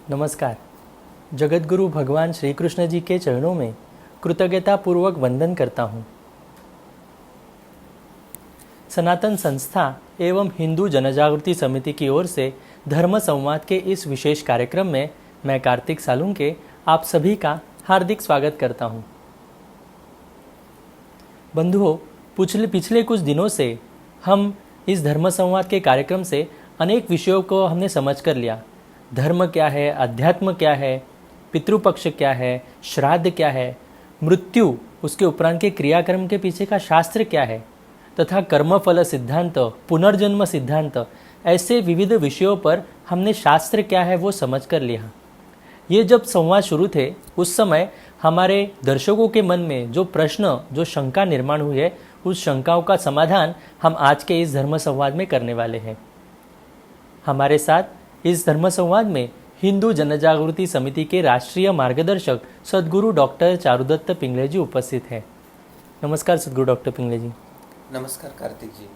नमस्कार। जगतगुरु भगवान श्री कृष्ण जी के चरणों में कृतज्ञता पूर्वक वंदन करता हूँ। सनातन संस्था एवं हिंदू जनजागृति समिति की ओर से धर्म संवाद के इस विशेष कार्यक्रम में मैं कार्तिक सालुंके आप सभी का हार्दिक स्वागत करता हूँ। बंधुओं, पिछले कुछ दिनों से हम इस धर्म संवाद के कार्यक्रम से अनेक विषयों को हमने समझ कर लिया। धर्म क्या है, अध्यात्म क्या है, पितृपक्ष क्या है, श्राद्ध क्या है, मृत्यु, उसके उपरांत के क्रियाक्रम के पीछे का शास्त्र क्या है, तथा कर्मफल सिद्धांत, पुनर्जन्म सिद्धांत, ऐसे विविध विषयों पर हमने शास्त्र क्या है वो समझ कर लिया। ये जब संवाद शुरू थे उस समय हमारे दर्शकों के मन में जो प्रश्न, जो शंका निर्माण हुई है, उस शंकाओं का समाधान हम आज के इस धर्म संवाद में करने वाले हैं। हमारे साथ इस धर्म संवाद में हिंदू जनजागृति समिति के राष्ट्रीय मार्गदर्शक सद्गुरु डॉक्टर चारुदत्त पिंगले जी उपस्थित हैं। नमस्कार सद्गुरु डॉक्टर पिंगले जी। नमस्कार कार्तिक जी।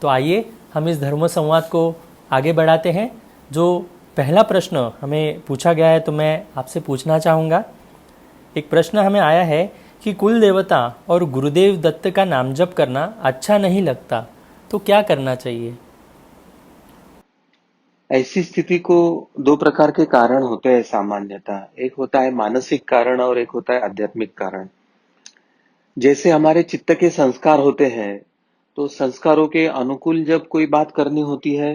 तो आइए हम इस धर्म संवाद को आगे बढ़ाते हैं। जो पहला प्रश्न हमें पूछा गया है तो मैं आपसे पूछना चाहूँगा। एक प्रश्न हमें आया है कि कुल देवता और गुरुदेव दत्त का नाम जप करना अच्छा नहीं लगता, तो क्या करना चाहिए? ऐसी स्थिति को दो प्रकार के कारण होते हैं सामान्यतः। एक होता है मानसिक कारण और एक होता है आध्यात्मिक कारण। जैसे हमारे चित्त के संस्कार होते हैं, तो संस्कारों के अनुकूल जब कोई बात करनी होती है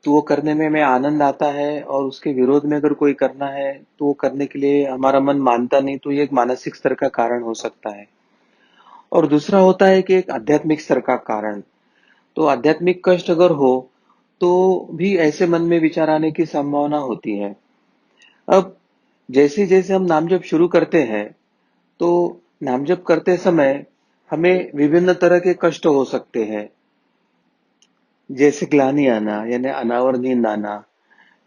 तो वो करने में हमें आनंद आता है, और उसके विरोध में अगर कोई करना है तो वो करने के लिए हमारा मन मानता नहीं, तो ये एक मानसिक स्तर का कारण हो सकता है। और दूसरा होता है कि एक आध्यात्मिक स्तर का कारण। तो आध्यात्मिक कष्ट अगर हो तो भी ऐसे मन में विचार आने की संभावना होती है। अब जैसे जैसे हम नाम जप शुरू करते हैं, तो नाम जप करते समय हमें विभिन्न तरह के कष्ट हो सकते हैं। जैसे ग्लानि आना, यानी अनावर नींद आना,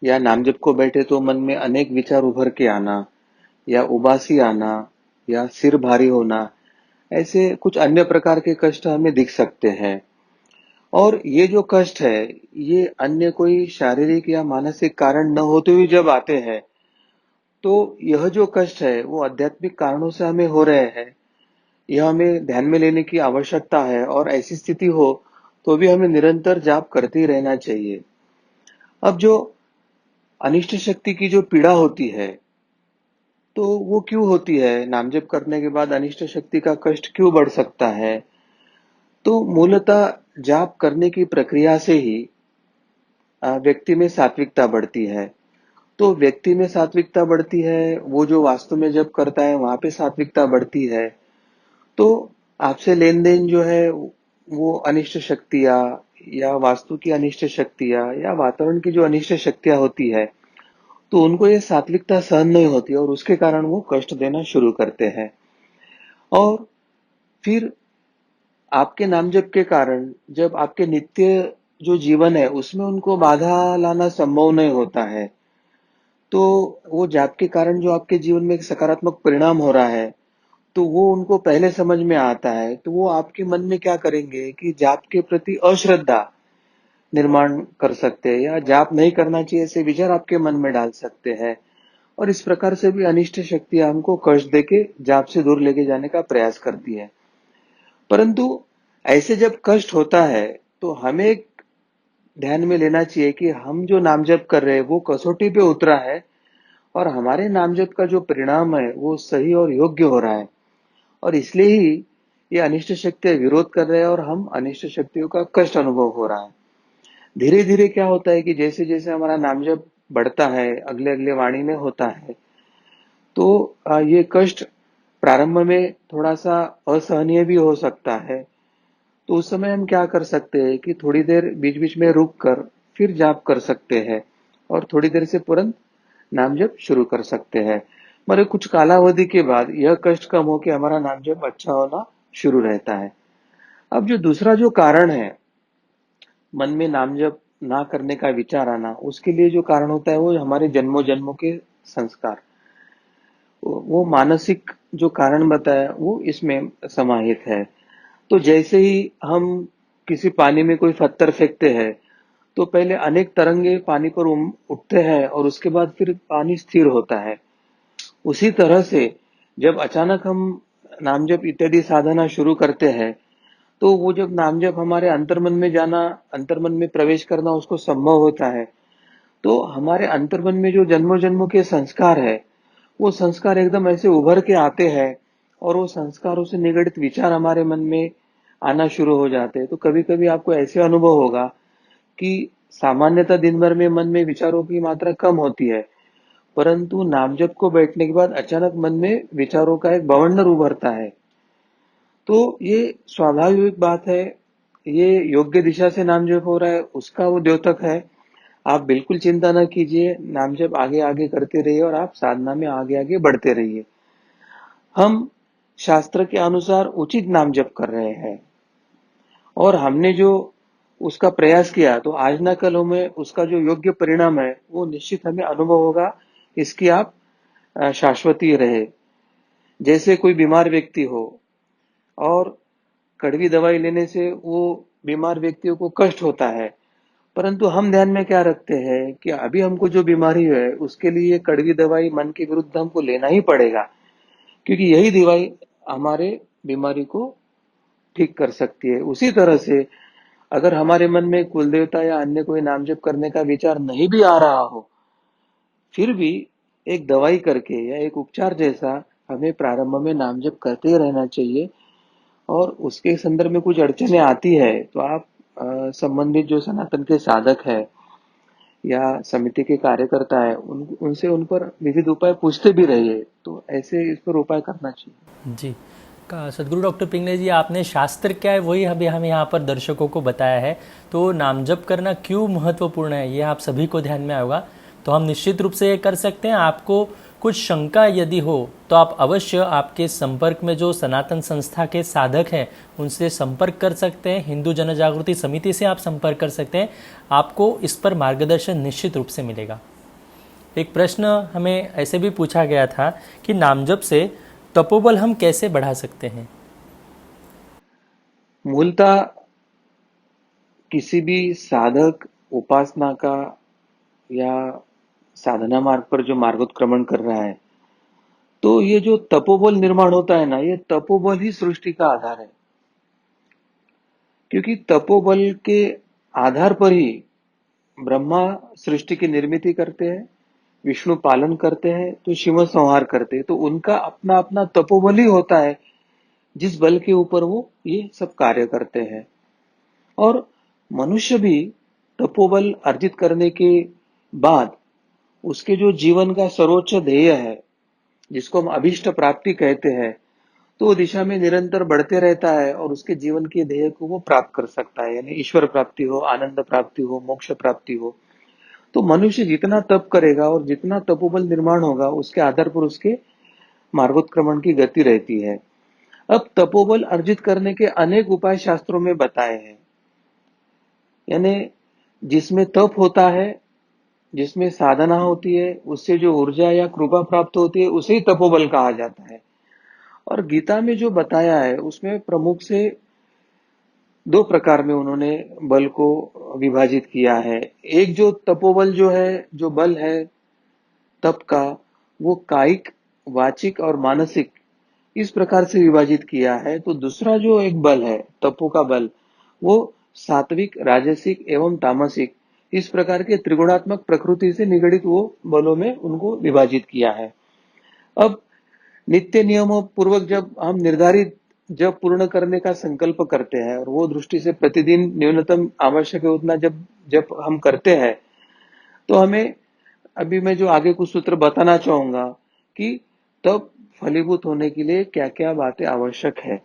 या नाम जप को बैठे तो मन में अनेक विचार उभर के आना, या उबासी आना, या सिर भारी होना, ऐसे कुछ अन्य प्रकार के कष्ट हमें दिख सकते हैं। और ये जो कष्ट है, ये अन्य कोई शारीरिक या मानसिक कारण न होते हुए जब आते हैं, तो यह जो कष्ट है वो आध्यात्मिक कारणों से हमें हो रहे हैं। यह हमें ध्यान में लेने की आवश्यकता है, और ऐसी स्थिति हो तो भी हमें निरंतर जाप करते ही रहना चाहिए। अब जो अनिष्ट शक्ति की जो पीड़ा होती है, तो वो क्यों होती है? नाम जप करने के बाद अनिष्ट शक्ति का कष्ट क्यों बढ़ सकता है? तो मूलतः जाप करने की प्रक्रिया से ही व्यक्ति में सात्विकता बढ़ती है। तो व्यक्ति में सात्विकता बढ़ती है, वो जो वास्तु में जप करता है वहां पे सात्विकता बढ़ती है। तो आपसे लेन देन जो है वो अनिष्ट शक्तियां, या वास्तु की अनिष्ट शक्तियां, या वातावरण की जो अनिष्ट शक्तियां होती है, तो उनको ये सात्विकता सहन नहीं होती, और उसके कारण वो कष्ट देना शुरू करते हैं। और फिर आपके नाम जप के कारण जब आपके नित्य जो जीवन है उसमें उनको बाधा लाना संभव नहीं होता है, तो वो जाप के कारण जो आपके जीवन में एक सकारात्मक परिणाम हो रहा है, तो वो उनको पहले समझ में आता है। तो वो आपके मन में क्या करेंगे कि जाप के प्रति अश्रद्धा निर्माण कर सकते हैं, या जाप नहीं करना चाहिए ऐसे विचार आपके मन में डाल सकते हैं। और इस प्रकार से भी अनिष्ट शक्तियां हमको कष्ट देके जाप से दूर लेके जाने का प्रयास करती है। परंतु ऐसे जब कष्ट होता है, तो हमें एक ध्यान में लेना चाहिए कि हम जो नाम जप कर रहे हैं वो कसौटी पे उतरा है, और हमारे नामजप का जो परिणाम है वो सही और योग्य हो रहा है। और इसलिए ही ये अनिष्ट शक्तियां विरोध कर रहे हैं, और हम अनिष्ट शक्तियों का कष्ट अनुभव हो रहा है। धीरे धीरे क्या होता है कि जैसे जैसे हमारा नामजप बढ़ता है, अगले अगले वाणी में होता है, तो ये कष्ट प्रारंभ में थोड़ा सा असहनीय भी हो सकता है। तो उस समय हम क्या कर सकते हैं कि थोड़ी देर बीच बीच में रुक कर फिर जाप कर सकते हैं, और थोड़ी देर से तुरंत नाम जप शुरू कर सकते हैं। मगर कुछ कालावधि के बाद यह कष्ट कम हो के हमारा नाम जप अच्छा होना शुरू रहता है। अब जो दूसरा जो कारण है, मन में नाम जप ना करने का विचार आना, उसके लिए जो कारण होता है वो हमारे जन्मों जन्मों के संस्कार, वो मानसिक जो कारण बताया वो इसमें समाहित है। तो जैसे ही हम किसी पानी में कोई पत्थर फेंकते हैं, तो पहले अनेक तरंगे पानी पर उठते हैं और उसके बाद फिर पानी स्थिर होता है। उसी तरह से जब अचानक हम नाम जप इत्यादि साधना शुरू करते हैं, तो वो जब नाम जप हमारे अंतर्मन में जाना, अंतर्मन में प्रवेश करना उसको संभव होता है, तो हमारे अंतर्मन में जो जन्मों जन्मों के संस्कार है, वो संस्कार एकदम ऐसे उभर के आते हैं और वो संस्कारों से निगडित विचार हमारे मन में आना शुरू हो जाते हैं। तो कभी कभी आपको ऐसे अनुभव होगा कि सामान्यतः दिन भर में मन में विचारों की मात्रा कम होती है, परंतु नामजप को बैठने के बाद अचानक मन में विचारों का एक बवंडर उभरता है। तो ये स्वाभाविक बात है, ये योग्य दिशा से नामजप हो रहा है, उसका वो द्योतक है। आप बिल्कुल चिंता न कीजिए, नामजप आगे आगे करते रहिए और आप साधना में आगे आगे बढ़ते रहिए। हम शास्त्र के अनुसार उचित नामजप कर रहे हैं और हमने जो उसका प्रयास किया, तो आज ना कल हमें उसका जो योग्य परिणाम है वो निश्चित हमें अनुभव होगा। इसकी आप शाश्वती रहे। जैसे कोई बीमार व्यक्ति हो और कड़वी दवाई लेने से वो बीमार व्यक्तियों को कष्ट होता है, परंतु हम ध्यान में क्या रखते हैं कि अभी हमको जो बीमारी है उसके लिए कड़वी दवाई मन के विरुद्ध हमको लेना ही पड़ेगा, क्योंकि यही दवाई हमारे बीमारी को ठीक कर सकती है। उसी तरह से अगर हमारे मन में कुल देवता या अन्य कोई नाम जप करने का विचार नहीं भी आ रहा हो, फिर भी एक दवाई करके या एक उपचार जैसा हमें प्रारंभ में नाम जप करते ही रहना चाहिए। और उसके संदर्भ में कुछ अड़चने आती है तो आप संबंधित जो सनातन के साधक है या समिति के कार्यकर्ता है, उनसे उन पर विविध उपाय पूछते भी रहिए, तो ऐसे इस पर उपाय करना चाहिए। जी। का सदगुरु डॉक्टर पिंगले जी, आपने शास्त्र क्या है वही अभी हम यहाँ पर दर्शकों को बताया है, तो नामजप करना क्यों महत्वपूर्ण है ये आप सभी को ध्यान में आएगा। तो हम निश्चित रूप से ये कर सकते हैं। आपको कुछ शंका यदि हो तो आप अवश्य आपके संपर्क में जो सनातन संस्था के साधक हैं उनसे संपर्क कर सकते हैं। हिंदू जन जागृति समिति से आप संपर्क कर सकते हैं, आपको इस पर मार्गदर्शन निश्चित रूप से मिलेगा। एक प्रश्न हमें ऐसे भी पूछा गया था कि नामजप से तपोबल हम कैसे बढ़ा सकते हैं। मूलतः किसी भी साधक उपासना का या साधना मार्ग पर जो मार्गोत्क्रमण कर रहा है, तो ये जो तपोबल निर्माण होता है ना, ये तपोबल ही सृष्टि का आधार है। क्योंकि तपोबल के आधार पर ही ब्रह्मा सृष्टि की निर्मिति करते हैं, विष्णु पालन करते हैं, तो शिव संहार करते हैं। तो उनका अपना अपना तपोबल ही होता है, जिस बल के ऊपर वो ये सब कार्य करते हैं। और मनुष्य भी तपोबल अर्जित करने के बाद उसके जो जीवन का सर्वोच्च ध्येय है, जिसको हम अभीष्ट प्राप्ति कहते हैं, तो वो दिशा में निरंतर बढ़ते रहता है और उसके जीवन के ध्येय को वो प्राप्त कर सकता है। यानी ईश्वर प्राप्ति हो, आनंद प्राप्ति हो, मोक्ष प्राप्ति हो। तो मनुष्य जितना तप करेगा और जितना तपोबल निर्माण होगा, उसके आधार पर उसके मार्गोत्क्रमण की गति रहती है। अब तपोबल अर्जित करने के अनेक उपाय शास्त्रों में बताए हैं। यानी जिसमें तप होता है, जिसमें साधना होती है, उससे जो ऊर्जा या कृपा प्राप्त होती है, उसे ही तपोबल कहा जाता है। और गीता में जो बताया है उसमें प्रमुख से दो प्रकार में उन्होंने बल को विभाजित किया है। एक जो तपोबल जो है, जो बल है तप का, वो कायिक, वाचिक और मानसिक इस प्रकार से विभाजित किया है। तो दूसरा जो एक बल है तपो का बल, वो सात्विक, राजसिक एवं तामसिक इस प्रकार के त्रिगुणात्मक प्रकृति से निगडित वो बलों में उनको विभाजित किया है। अब नित्य नियमों पूर्वक जब हम निर्धारित जब पूर्ण करने का संकल्प करते हैं और वो दृष्टि से प्रतिदिन न्यूनतम आवश्यक है उतना जब जब हम करते हैं, तो हमें अभी मैं जो आगे कुछ सूत्र बताना चाहूंगा कि तब फलीभूत होने के लिए क्या क्या बातें आवश्यक है।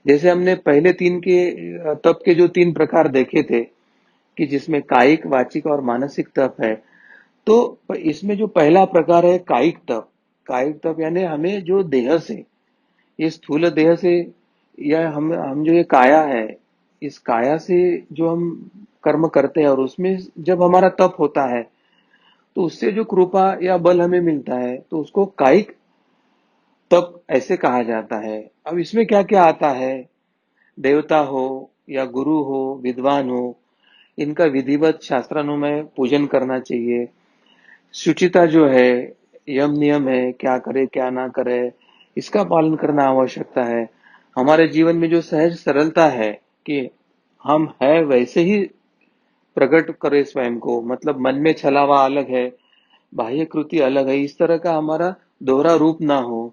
जैसे हमने पहले तीन के तप के जो तीन प्रकार देखे थे कि जिसमें कायिक, वाचिक और मानसिक तप है, तो इसमें जो पहला प्रकार है कायिक तप। कायिक तप यानी हमें जो देह से, ये स्थूल देह से या हम जो ये काया है, इस काया से जो हम कर्म करते हैं और उसमें जब हमारा तप होता है, तो उससे जो कृपा या बल हमें मिलता है, तो उसको कायिक तप ऐसे कहा जाता है। अब इसमें क्या क्या आता है, देवता हो या गुरु हो, विद्वान हो, इनका विधिवत शास्त्रानुमय पूजन करना चाहिए। शुचिता जो है, यम नियम है, क्या करे क्या ना करे, इसका पालन करना आवश्यकता है। हमारे जीवन में जो सहज सरलता है कि हम है वैसे ही प्रकट करे स्वयं को, मतलब मन में छलावा अलग है, बाह्य कृति अलग है, इस तरह का हमारा दोहरा रूप ना हो।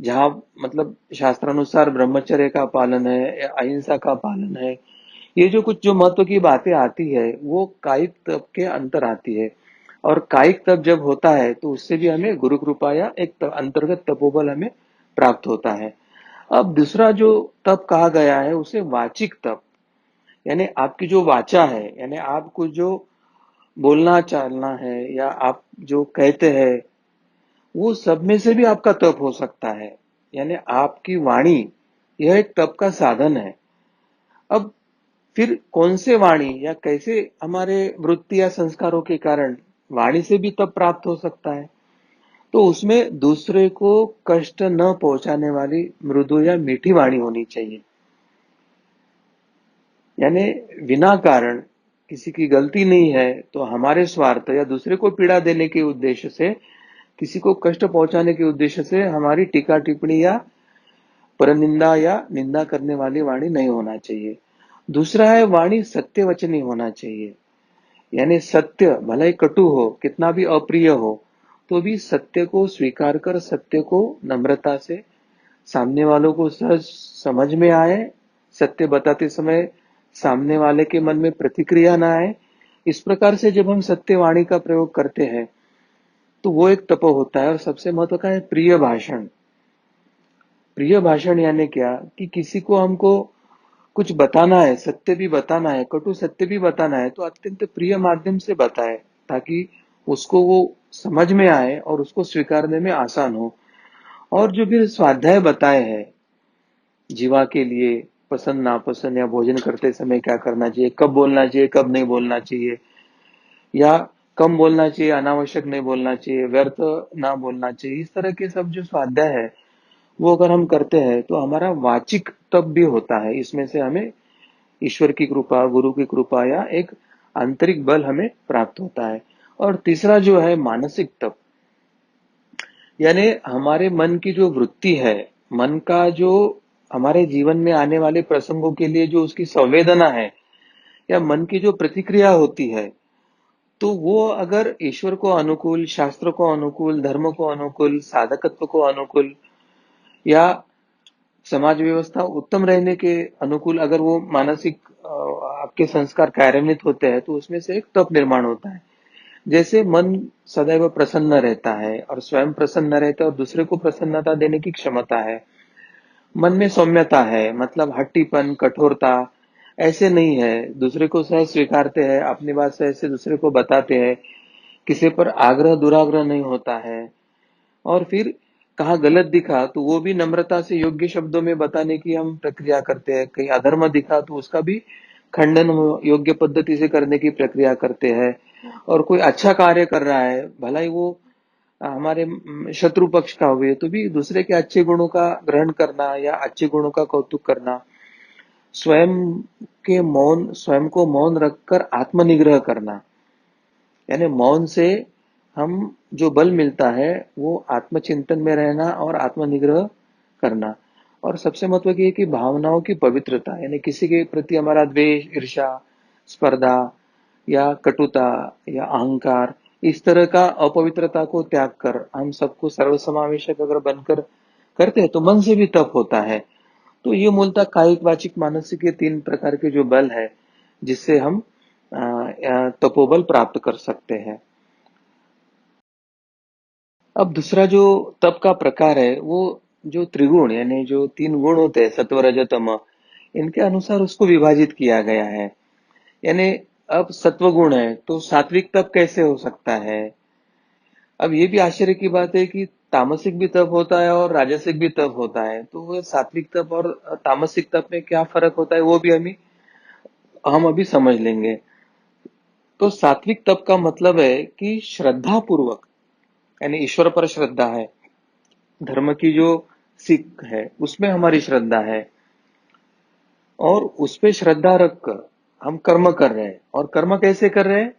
जहाँ मतलब शास्त्रानुसार ब्रह्मचर्य का पालन है या अहिंसा का पालन है, ये जो कुछ जो महत्व की बातें आती है वो कायिक तप के अंतर आती है। और कायिक तप जब होता है तो उससे भी हमें गुरु कृपा या एक अंतर्गत तपोबल हमें प्राप्त होता है। अब दूसरा जो तप कहा गया है उसे वाचिक तप, यानी आपकी जो वाचा है, यानी आपको जो बोलना चालना है या आप जो कहते हैं वो सब में से भी आपका तप हो सकता है। यानी आपकी वाणी यह एक तप का साधन है। अब फिर कौन से वाणी या कैसे हमारे वृत्ति या संस्कारों के कारण वाणी से भी तप प्राप्त हो सकता है, तो उसमें दूसरे को कष्ट न पहुंचाने वाली मृदु या मीठी वाणी होनी चाहिए। यानी बिना कारण किसी की गलती नहीं है तो हमारे स्वार्थ या दूसरे को पीड़ा देने के उद्देश्य से, किसी को कष्ट पहुंचाने के उद्देश्य से हमारी टीका टिप्पणी या परनिंदा या निंदा करने वाली वाणी नहीं होना चाहिए। दूसरा है वाणी सत्य वचनी होना चाहिए। यानी सत्य भले ही कटु हो, कितना भी अप्रिय हो, तो भी सत्य को स्वीकार कर सत्य को नम्रता से सामने वालों को सहज समझ में आए, सत्य बताते समय सामने वाले के मन में प्रतिक्रिया ना आए। इस प्रकार से जब हम सत्य वाणी का प्रयोग करते हैं तो वो एक तप होता है। और सबसे महत्व का है प्रिय भाषण। प्रिय भाषण यानी क्या कि किसी को हमको कुछ बताना है, सत्य भी बताना है, कटु सत्य भी बताना है, तो अत्यंत प्रिय माध्यम से बताए ताकि उसको वो समझ में आए और उसको स्वीकारने में आसान हो। और जो भी स्वाध्याय बताए हैं जीवा के लिए, पसंद नापसंद या भोजन करते समय क्या करना चाहिए, कब बोलना चाहिए कब नहीं बोलना चाहिए, या कम बोलना चाहिए, अनावश्यक नहीं बोलना चाहिए, व्यर्थ ना बोलना चाहिए, इस तरह के सब जो स्वाध्याय है वो अगर हम करते हैं तो हमारा वाचिक तप भी होता है। इसमें से हमें ईश्वर की कृपा, गुरु की कृपा या एक आंतरिक बल हमें प्राप्त होता है। और तीसरा जो है मानसिक तप, यानी हमारे मन की जो वृत्ति है, मन का जो हमारे जीवन में आने वाले प्रसंगों के लिए जो उसकी संवेदना है या मन की जो प्रतिक्रिया होती है, तो वो अगर ईश्वर को अनुकूल, शास्त्र को अनुकूल, धर्म को अनुकूल, साधकत्व को अनुकूल या समाज व्यवस्था उत्तम रहने के अनुकूल अगर वो मानसिक आपके संस्कार कार्यान्वित होते हैं तो उसमें से एक तप निर्माण होता है। जैसे मन सदैव प्रसन्न रहता है और स्वयं प्रसन्न रहता है और दूसरे को प्रसन्नता देने की क्षमता है। मन में सौम्यता है, मतलब हट्टीपन, कठोरता ऐसे नहीं है, दूसरे को सहज स्वीकारते हैं, अपनी बात सहज से दूसरे को बताते हैं, किसी पर आग्रह दुराग्रह नहीं होता है। और फिर कहाँ गलत दिखा तो वो भी नम्रता से योग्य शब्दों में बताने की हम प्रक्रिया करते हैं। कहीं अधर्म दिखा तो उसका भी खंडन योग्य पद्धति से करने की प्रक्रिया करते हैं। और कोई अच्छा कार्य कर रहा है, भला ही वो हमारे शत्रु पक्ष का हुए, तो भी दूसरे के अच्छे गुणों का ग्रहण करना या अच्छे गुणों का कौतुक करना, स्वयं स्वयं को मौन रखकर आत्मनिग्रह करना। यानी मौन से हम जो बल मिलता है वो आत्मचिंतन में रहना और आत्मनिग्रह करना। और सबसे महत्व की है कि भावनाओं की पवित्रता, यानी किसी के प्रति हमारा द्वेष, ईर्ष्या, स्पर्धा या कटुता या अहंकार, इस तरह का अपवित्रता को त्याग कर हम सबको सर्वसमावेशक अगर बनकर करते हैं तो मन से भी तप होता है। तो ये मूलतः कायिक, वाचिक, मानसिक, ये तीन प्रकार के जो बल है जिससे हम तपोबल प्राप्त कर सकते हैं। अब दूसरा जो तप का प्रकार है वो जो त्रिगुण, यानी जो तीन गुण होते हैं सत्व रज तम, इनके अनुसार उसको विभाजित किया गया है। यानी अब सत्व गुण है तो सात्विक तप कैसे हो सकता है। अब ये भी आश्चर्य की बात है कि तामसिक भी तप होता है और राजसिक भी तप होता है, तो वो सात्विक तप और तामसिक तप में क्या फर्क होता है वो भी हम अभी समझ लेंगे। तो सात्विक तप का मतलब है कि श्रद्धा पूर्वक, यानी ईश्वर पर श्रद्धा है, धर्म की जो सीख है उसमें हमारी श्रद्धा है और उस पे श्रद्धा रखकर हम कर्म कर रहे हैं, और कर्म कैसे कर रहे हैं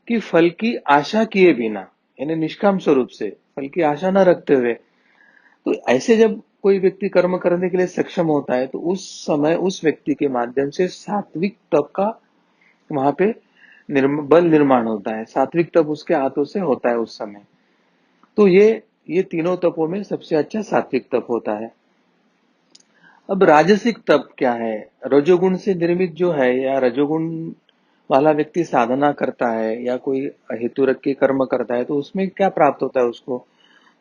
कि फल की आशा किए बिना, यानी निष्काम स्वरूप से, फल की आशा न रखते हुए। तो ऐसे जब कोई व्यक्ति कर्म करने के लिए सक्षम होता है, तो उस समय उस व्यक्ति के माध्यम से सात्विक तप का वहां पे बल निर्माण होता है। सात्विक तप उसके हाथों से होता है उस समय। तो ये तीनों तपों में सबसे अच्छा सात्विक तप होता है। अब राजसिक तप क्या है? रजोगुण से निर्मित जो है, या रजोगुण वाला व्यक्ति साधना करता है या कोई हेतु रख के कर्म करता है, तो उसमें क्या प्राप्त होता है उसको?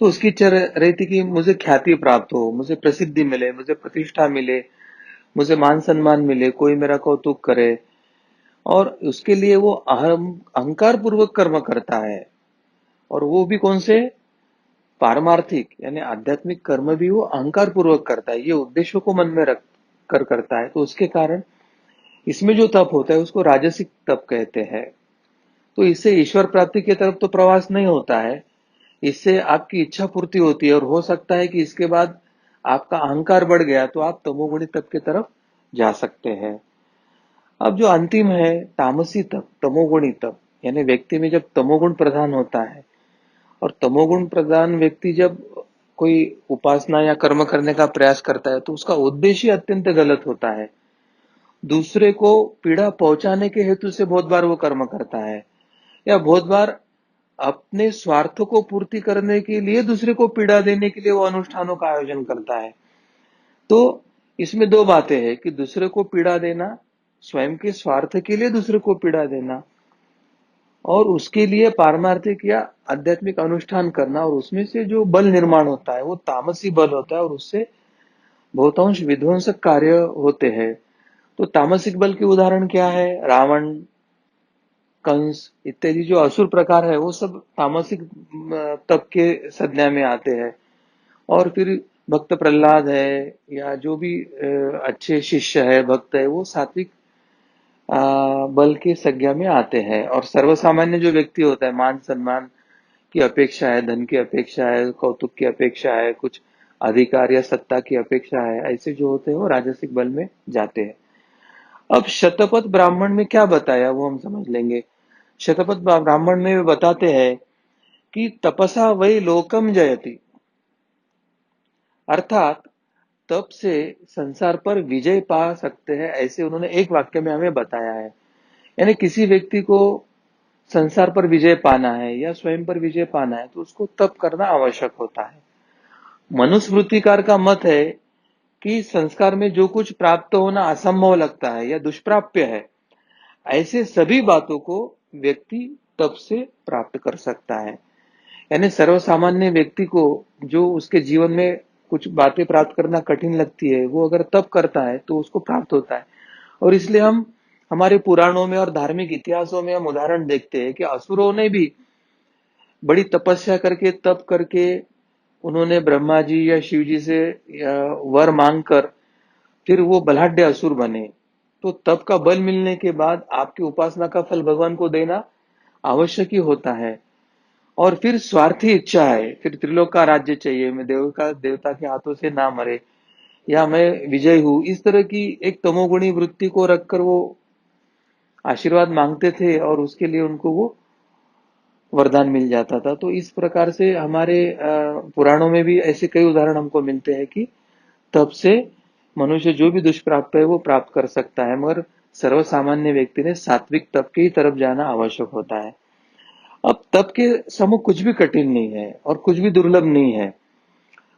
तो उसकी इच्छा रहती कि मुझे ख्याति प्राप्त हो, मुझे प्रसिद्धि मिले, मुझे प्रतिष्ठा मिले, मुझे मान सम्मान मिले, कोई मेरा कौतुक करे। और उसके लिए वो अहंकार पूर्वक कर्म करता है, और वो भी कौन से? पारमार्थिक यानी आध्यात्मिक कर्म भी वो अहंकार पूर्वक करता है, ये उद्देश्यों को मन में रख कर करता है। तो उसके कारण इसमें जो तप होता है उसको राजसिक तप कहते हैं। तो इससे ईश्वर प्राप्ति की तरफ तो प्रवास नहीं होता है, इससे आपकी इच्छा पूर्ति होती है, और हो सकता है कि इसके बाद आपका अहंकार बढ़ गया तो आप तमोगुणी तप की तरफ जा सकते हैं। अब जो अंतिम है तामसी तप, तमोगुणी तप, यानी व्यक्ति में जब तमोगुण प्रधान होता है, और तमोगुण प्रधान व्यक्ति जब कोई उपासना या कर्म करने का प्रयास करता है, तो उसका उद्देश्य अत्यंत गलत होता है। दूसरे को पीड़ा पहुंचाने के हेतु से बहुत बार वो कर्म करता है, या बहुत बार अपने स्वार्थ को पूर्ति करने के लिए दूसरे को पीड़ा देने के लिए वो अनुष्ठानों का आयोजन करता है। तो इसमें दो बातें हैं कि दूसरे को पीड़ा देना, स्वयं के स्वार्थ के लिए दूसरे को पीड़ा देना, और उसके लिए पारमार्थिक या आध्यात्मिक अनुष्ठान करना, और उसमें से जो बल निर्माण होता है वो तामसी बल होता है, और उससे बहुतांश विध्वंसक कार्य होते हैं। तो तामसिक बल के उदाहरण क्या है? रावण, कंस इत्यादि जो असुर प्रकार है वो सब तामसिक तप के संज्ञा में आते हैं। और फिर भक्त प्रहलाद है, या जो भी अच्छे शिष्य है, भक्त है, वो सात्विक बल की संज्ञा में आते हैं। और सर्वसामान्य जो व्यक्ति होता है, मान सम्मान की अपेक्षा है, धन की अपेक्षा है, कौतुक की अपेक्षा है, कुछ अधिकार या सत्ता की अपेक्षा है, ऐसे जो होते हैं वो राजसिक बल में जाते हैं। अब शतपथ ब्राह्मण में क्या बताया वो हम समझ लेंगे। शतपथ ब्राह्मण में वे बताते हैं कि तपसा वही लोकम जयति, अर्थात तप से संसार पर विजय पा सकते हैं, ऐसे उन्होंने एक वाक्य में हमें बताया है। यानी किसी व्यक्ति को संसार पर विजय पाना है या स्वयं पर विजय पाना है, तो उसको तप करना आवश्यक होता है। मनुस्मृतिकार का मत है कि संस्कार में जो कुछ प्राप्त होना असंभव लगता है या दुष्प्राप्य है, ऐसे सभी बातों को व्यक्ति तप से प्राप्त कर सकता है। यानी सर्वसामान्य व्यक्ति को जो उसके जीवन में कुछ बातें प्राप्त करना कठिन लगती है, वो अगर तप करता है तो उसको प्राप्त होता है। और इसलिए हम हमारे पुराणों में और धार्मिक इतिहासों में हम उदाहरण देखते हैं कि असुरों ने भी बड़ी तपस्या करके, तप करके, उन्होंने ब्रह्मा जी या शिव जी से वर मांगकर फिर वो बलाढ्य असुर बने। तो तप का बल मिलने के बाद आपकी उपासना का फल भगवान को देना आवश्यक ही होता है। और फिर स्वार्थी इच्छा है, फिर त्रिलोक का राज्य चाहिए, मैं देवता के हाथों से ना मरे, या मैं विजय हूं, इस तरह की एक तमोगुणी वृत्ति को रखकर वो आशीर्वाद मांगते थे, और उसके लिए उनको वो वरदान मिल जाता था। तो इस प्रकार से हमारे पुराणों में भी ऐसे कई उदाहरण हमको मिलते हैं कि तप से मनुष्य जो भी दुष्प्राप्य है वो प्राप्त कर सकता है, मगर सर्वसामान्य व्यक्ति ने सात्विक तप की तरफ जाना आवश्यक होता है। अब तप के सम्मुख कुछ भी कठिन नहीं है और कुछ भी दुर्लभ नहीं है।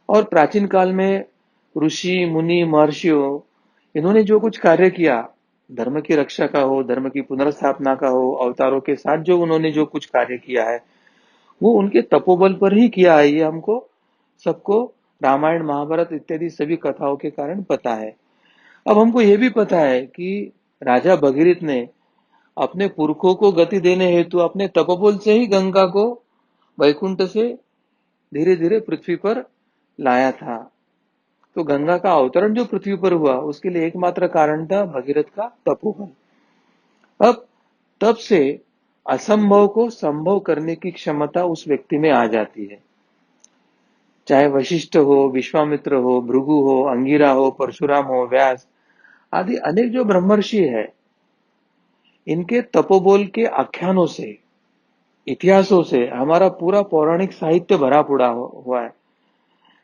और प्राचीन काल में ऋषि मुनि महर्षियों, इन्होंने जो कुछ कार्य किया, धर्म की रक्षा का हो, धर्म की पुनर्स्थापना का हो, अवतारों के साथ जो उन्होंने जो कुछ कार्य किया है, वो उनके तपोबल पर ही किया है। ये हमको सबको रामायण महाभारत इत्यादि सभी कथाओं के कारण पता है। अब हमको ये भी पता है कि राजा भगीरथ ने अपने पुरखों को गति देने हेतु अपने तपोबल से ही गंगा को वैकुंठ से धीरे धीरे पृथ्वी पर लाया था। तो गंगा का अवतरण जो पृथ्वी पर हुआ, उसके लिए एकमात्र कारण था भगीरथ का तपोबल। अब तब से असंभव को संभव करने की क्षमता उस व्यक्ति में आ जाती है। चाहे वशिष्ठ हो, विश्वामित्र हो, भृगु हो, अंगिरा हो, परशुराम हो, व्यास आदि अनेक जो ब्रह्मर्षि है, इनके तपोबोल के आख्यानों से, इतिहासों से हमारा पूरा पौराणिक साहित्य भरा पड़ा हुआ है।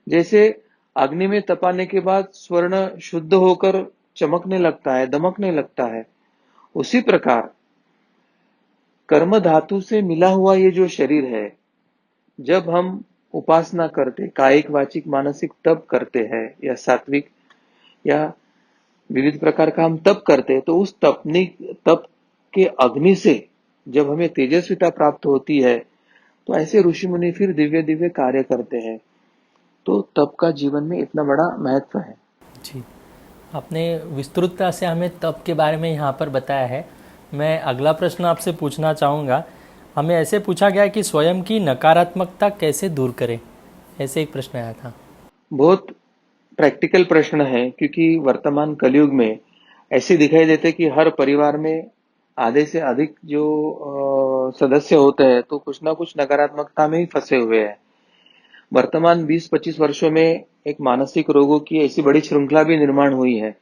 जैसे अग्नि में तपाने के बाद स्वर्ण शुद्ध होकर चमकने लगता है, दमकने लगता है, उसी प्रकार कर्म धातु से मिला हुआ ये जो शरीर है, जब हम उपासना करते, कायिक वाचिक मानसिक तप करते हैं या सात्विक या विविध प्रकार का हम तप करते हैं, तो उस तप के अग्नि से जब हमें तेजस्विता प्राप्त होती है, तो ऐसे ऋषि मुनि फिर दिव्य दिव्य कार्य करते हैं। तो तप का जीवन में इतना बड़ा महत्व है। जी, आपने विस्तृतता से हमें तप के बारे में यहाँ पर बताया है। मैं अगला प्रश्न आपसे पूछना चाहूँगा। हमें ऐसे पूछा गया कि स्वयं की नकारात्मकता कैसे दूर करें, ऐसे एक प्रश्न आया था। बहुत प्रैक्टिकल प्रश्न है, क्योंकि वर्तमान कलयुग में ऐसे दिखाई देते कि हर परिवार में आधे से अधिक जो सदस्य होते हैं, तो कुछ ना कुछ नकारात्मकता में ही फंसे हुए हैं। वर्तमान 20-25 वर्षों में एक मानसिक रोगों की ऐसी बड़ी श्रृंखला भी निर्माण हुई है।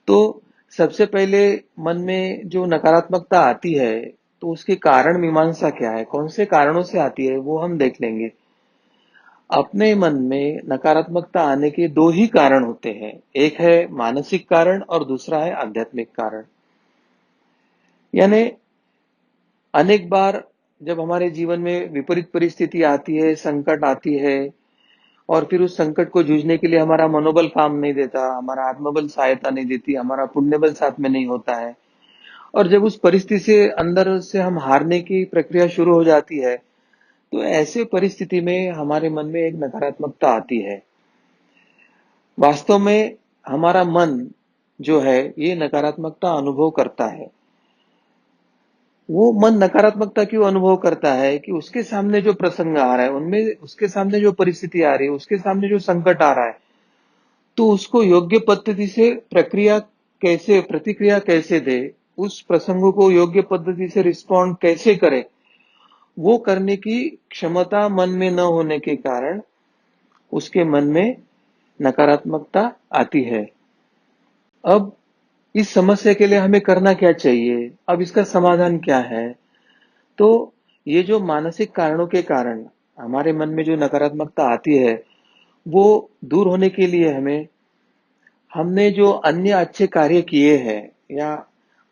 तो सबसे पहले मन में जो नकारात्मकता आती है, तो उसके कारण मीमांसा क्या है, कौन से कारणों से आती है, वो हम देख लेंगे। अपने मन में नकारात्मकता आने के दो ही कारण होते हैं, एक है मानसिक कारण और दूसरा है आध्यात्मिक कारण। यानी अनेक बार जब हमारे जीवन में विपरीत परिस्थिति आती है, संकट आती है, और फिर उस संकट को जूझने के लिए हमारा मनोबल काम नहीं देता, हमारा आत्मबल सहायता नहीं देती, हमारा पुण्य बल साथ में नहीं होता है, और जब उस परिस्थिति से अंदर से हम हारने की प्रक्रिया शुरू हो जाती है, तो ऐसे परिस्थिति में हमारे मन में एक नकारात्मकता आती है। वास्तव में हमारा मन जो है, ये नकारात्मकता अनुभव करता है। वो मन नकारात्मकता क्यों अनुभव करता है कि उसके सामने जो प्रसंग आ रहा है, उनमें उसके सामने जो परिस्थिति आ रही है, उसके सामने जो संकट आ रहा है, तो उसको योग्य पद्धति से प्रतिक्रिया कैसे दे, उस प्रसंग को योग्य पद्धति से रिस्पॉन्ड कैसे करे, वो करने की क्षमता मन में न होने के कारण उसके मन में नकारात्मकता आती है। अब इस समस्या के लिए हमें करना क्या चाहिए, अब इसका समाधान क्या है? तो ये जो मानसिक कारणों के कारण हमारे मन में जो नकारात्मकता आती है, वो दूर होने के लिए हमने जो अन्य अच्छे कार्य किए हैं या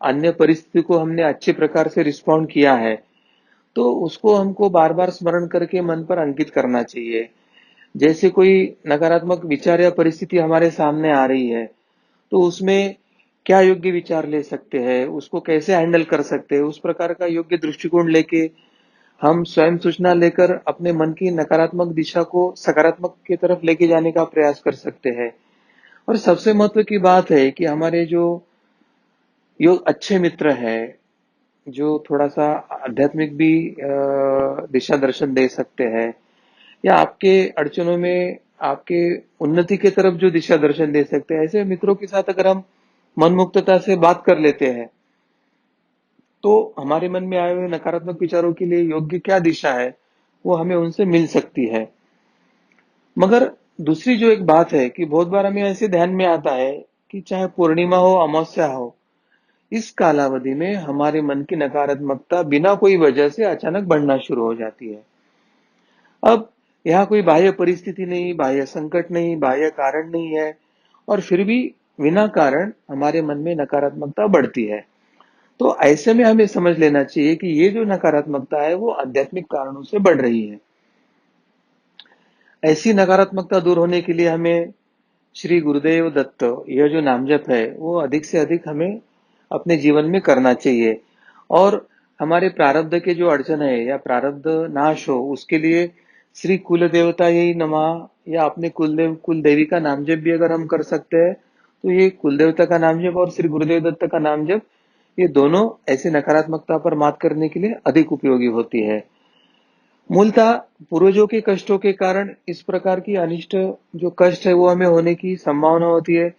अन्य परिस्थिति को हमने अच्छे प्रकार से रिस्पॉन्ड किया है, तो उसको हमको बार बार स्मरण करके मन पर अंकित करना चाहिए। जैसे कोई नकारात्मक विचार या परिस्थिति हमारे सामने आ रही है, तो उसमें क्या योग्य विचार ले सकते हैं, उसको कैसे हैंडल कर सकते हैं, उस प्रकार का योग्य दृष्टिकोण लेके हम स्वयं सूचना लेकर अपने मन की नकारात्मक दिशा को सकारात्मक की तरफ लेके जाने का प्रयास कर सकते हैं। और सबसे महत्व की बात है कि हमारे जो अच्छे मित्र है, जो थोड़ा सा आध्यात्मिक भी दिशा दर्शन दे सकते हैं, या आपके अड़चनों में आपके उन्नति की तरफ जो दिशा दर्शन दे सकते हैं, ऐसे मित्रों के साथ अगर हम मन मुक्तता से बात कर लेते हैं, तो हमारे मन में आए हुए नकारात्मक विचारों के लिए योग्य क्या दिशा है, वो हमें उनसे मिल सकती है। मगर दूसरी जो एक बात है कि बहुत बार हमें ऐसे ध्यान में आता है कि चाहे पूर्णिमा हो, अमावस्या हो, इस कालावधि में हमारे मन की नकारात्मकता बिना कोई वजह से अचानक बढ़ना शुरू हो जाती है। अब यहाँ कोई बाह्य परिस्थिति नहीं, बाह्य संकट नहीं, बाह्य कारण नहीं है, और फिर भी बिना कारण हमारे मन में नकारात्मकता बढ़ती है। तो ऐसे में हमें समझ लेना चाहिए कि ये जो नकारात्मकता है, वो आध्यात्मिक कारणों से बढ़ रही है। ऐसी नकारात्मकता दूर होने के लिए हमें श्री गुरुदेव दत्त यह जो नाम जप है, वो अधिक से अधिक हमें अपने जीवन में करना चाहिए। और हमारे प्रारब्ध के जो अड़चन है या प्रारब्ध नाश हो, उसके लिए श्री कुल देवता यही नमः या अपने कुल देवी का नाम जप भी अगर हम कर सकते हैं, तो ये कुल देवता का नाम जप और श्री गुरुदेव दत्त का नाम जप, ये दोनों ऐसी नकारात्मकता पर मात करने के लिए अधिक उपयोगी होती है। मूलतः पूर्वजों के कष्टों के कारण इस प्रकार की अनिष्ट जो कष्ट है, वो हमें होने की संभावना होती है,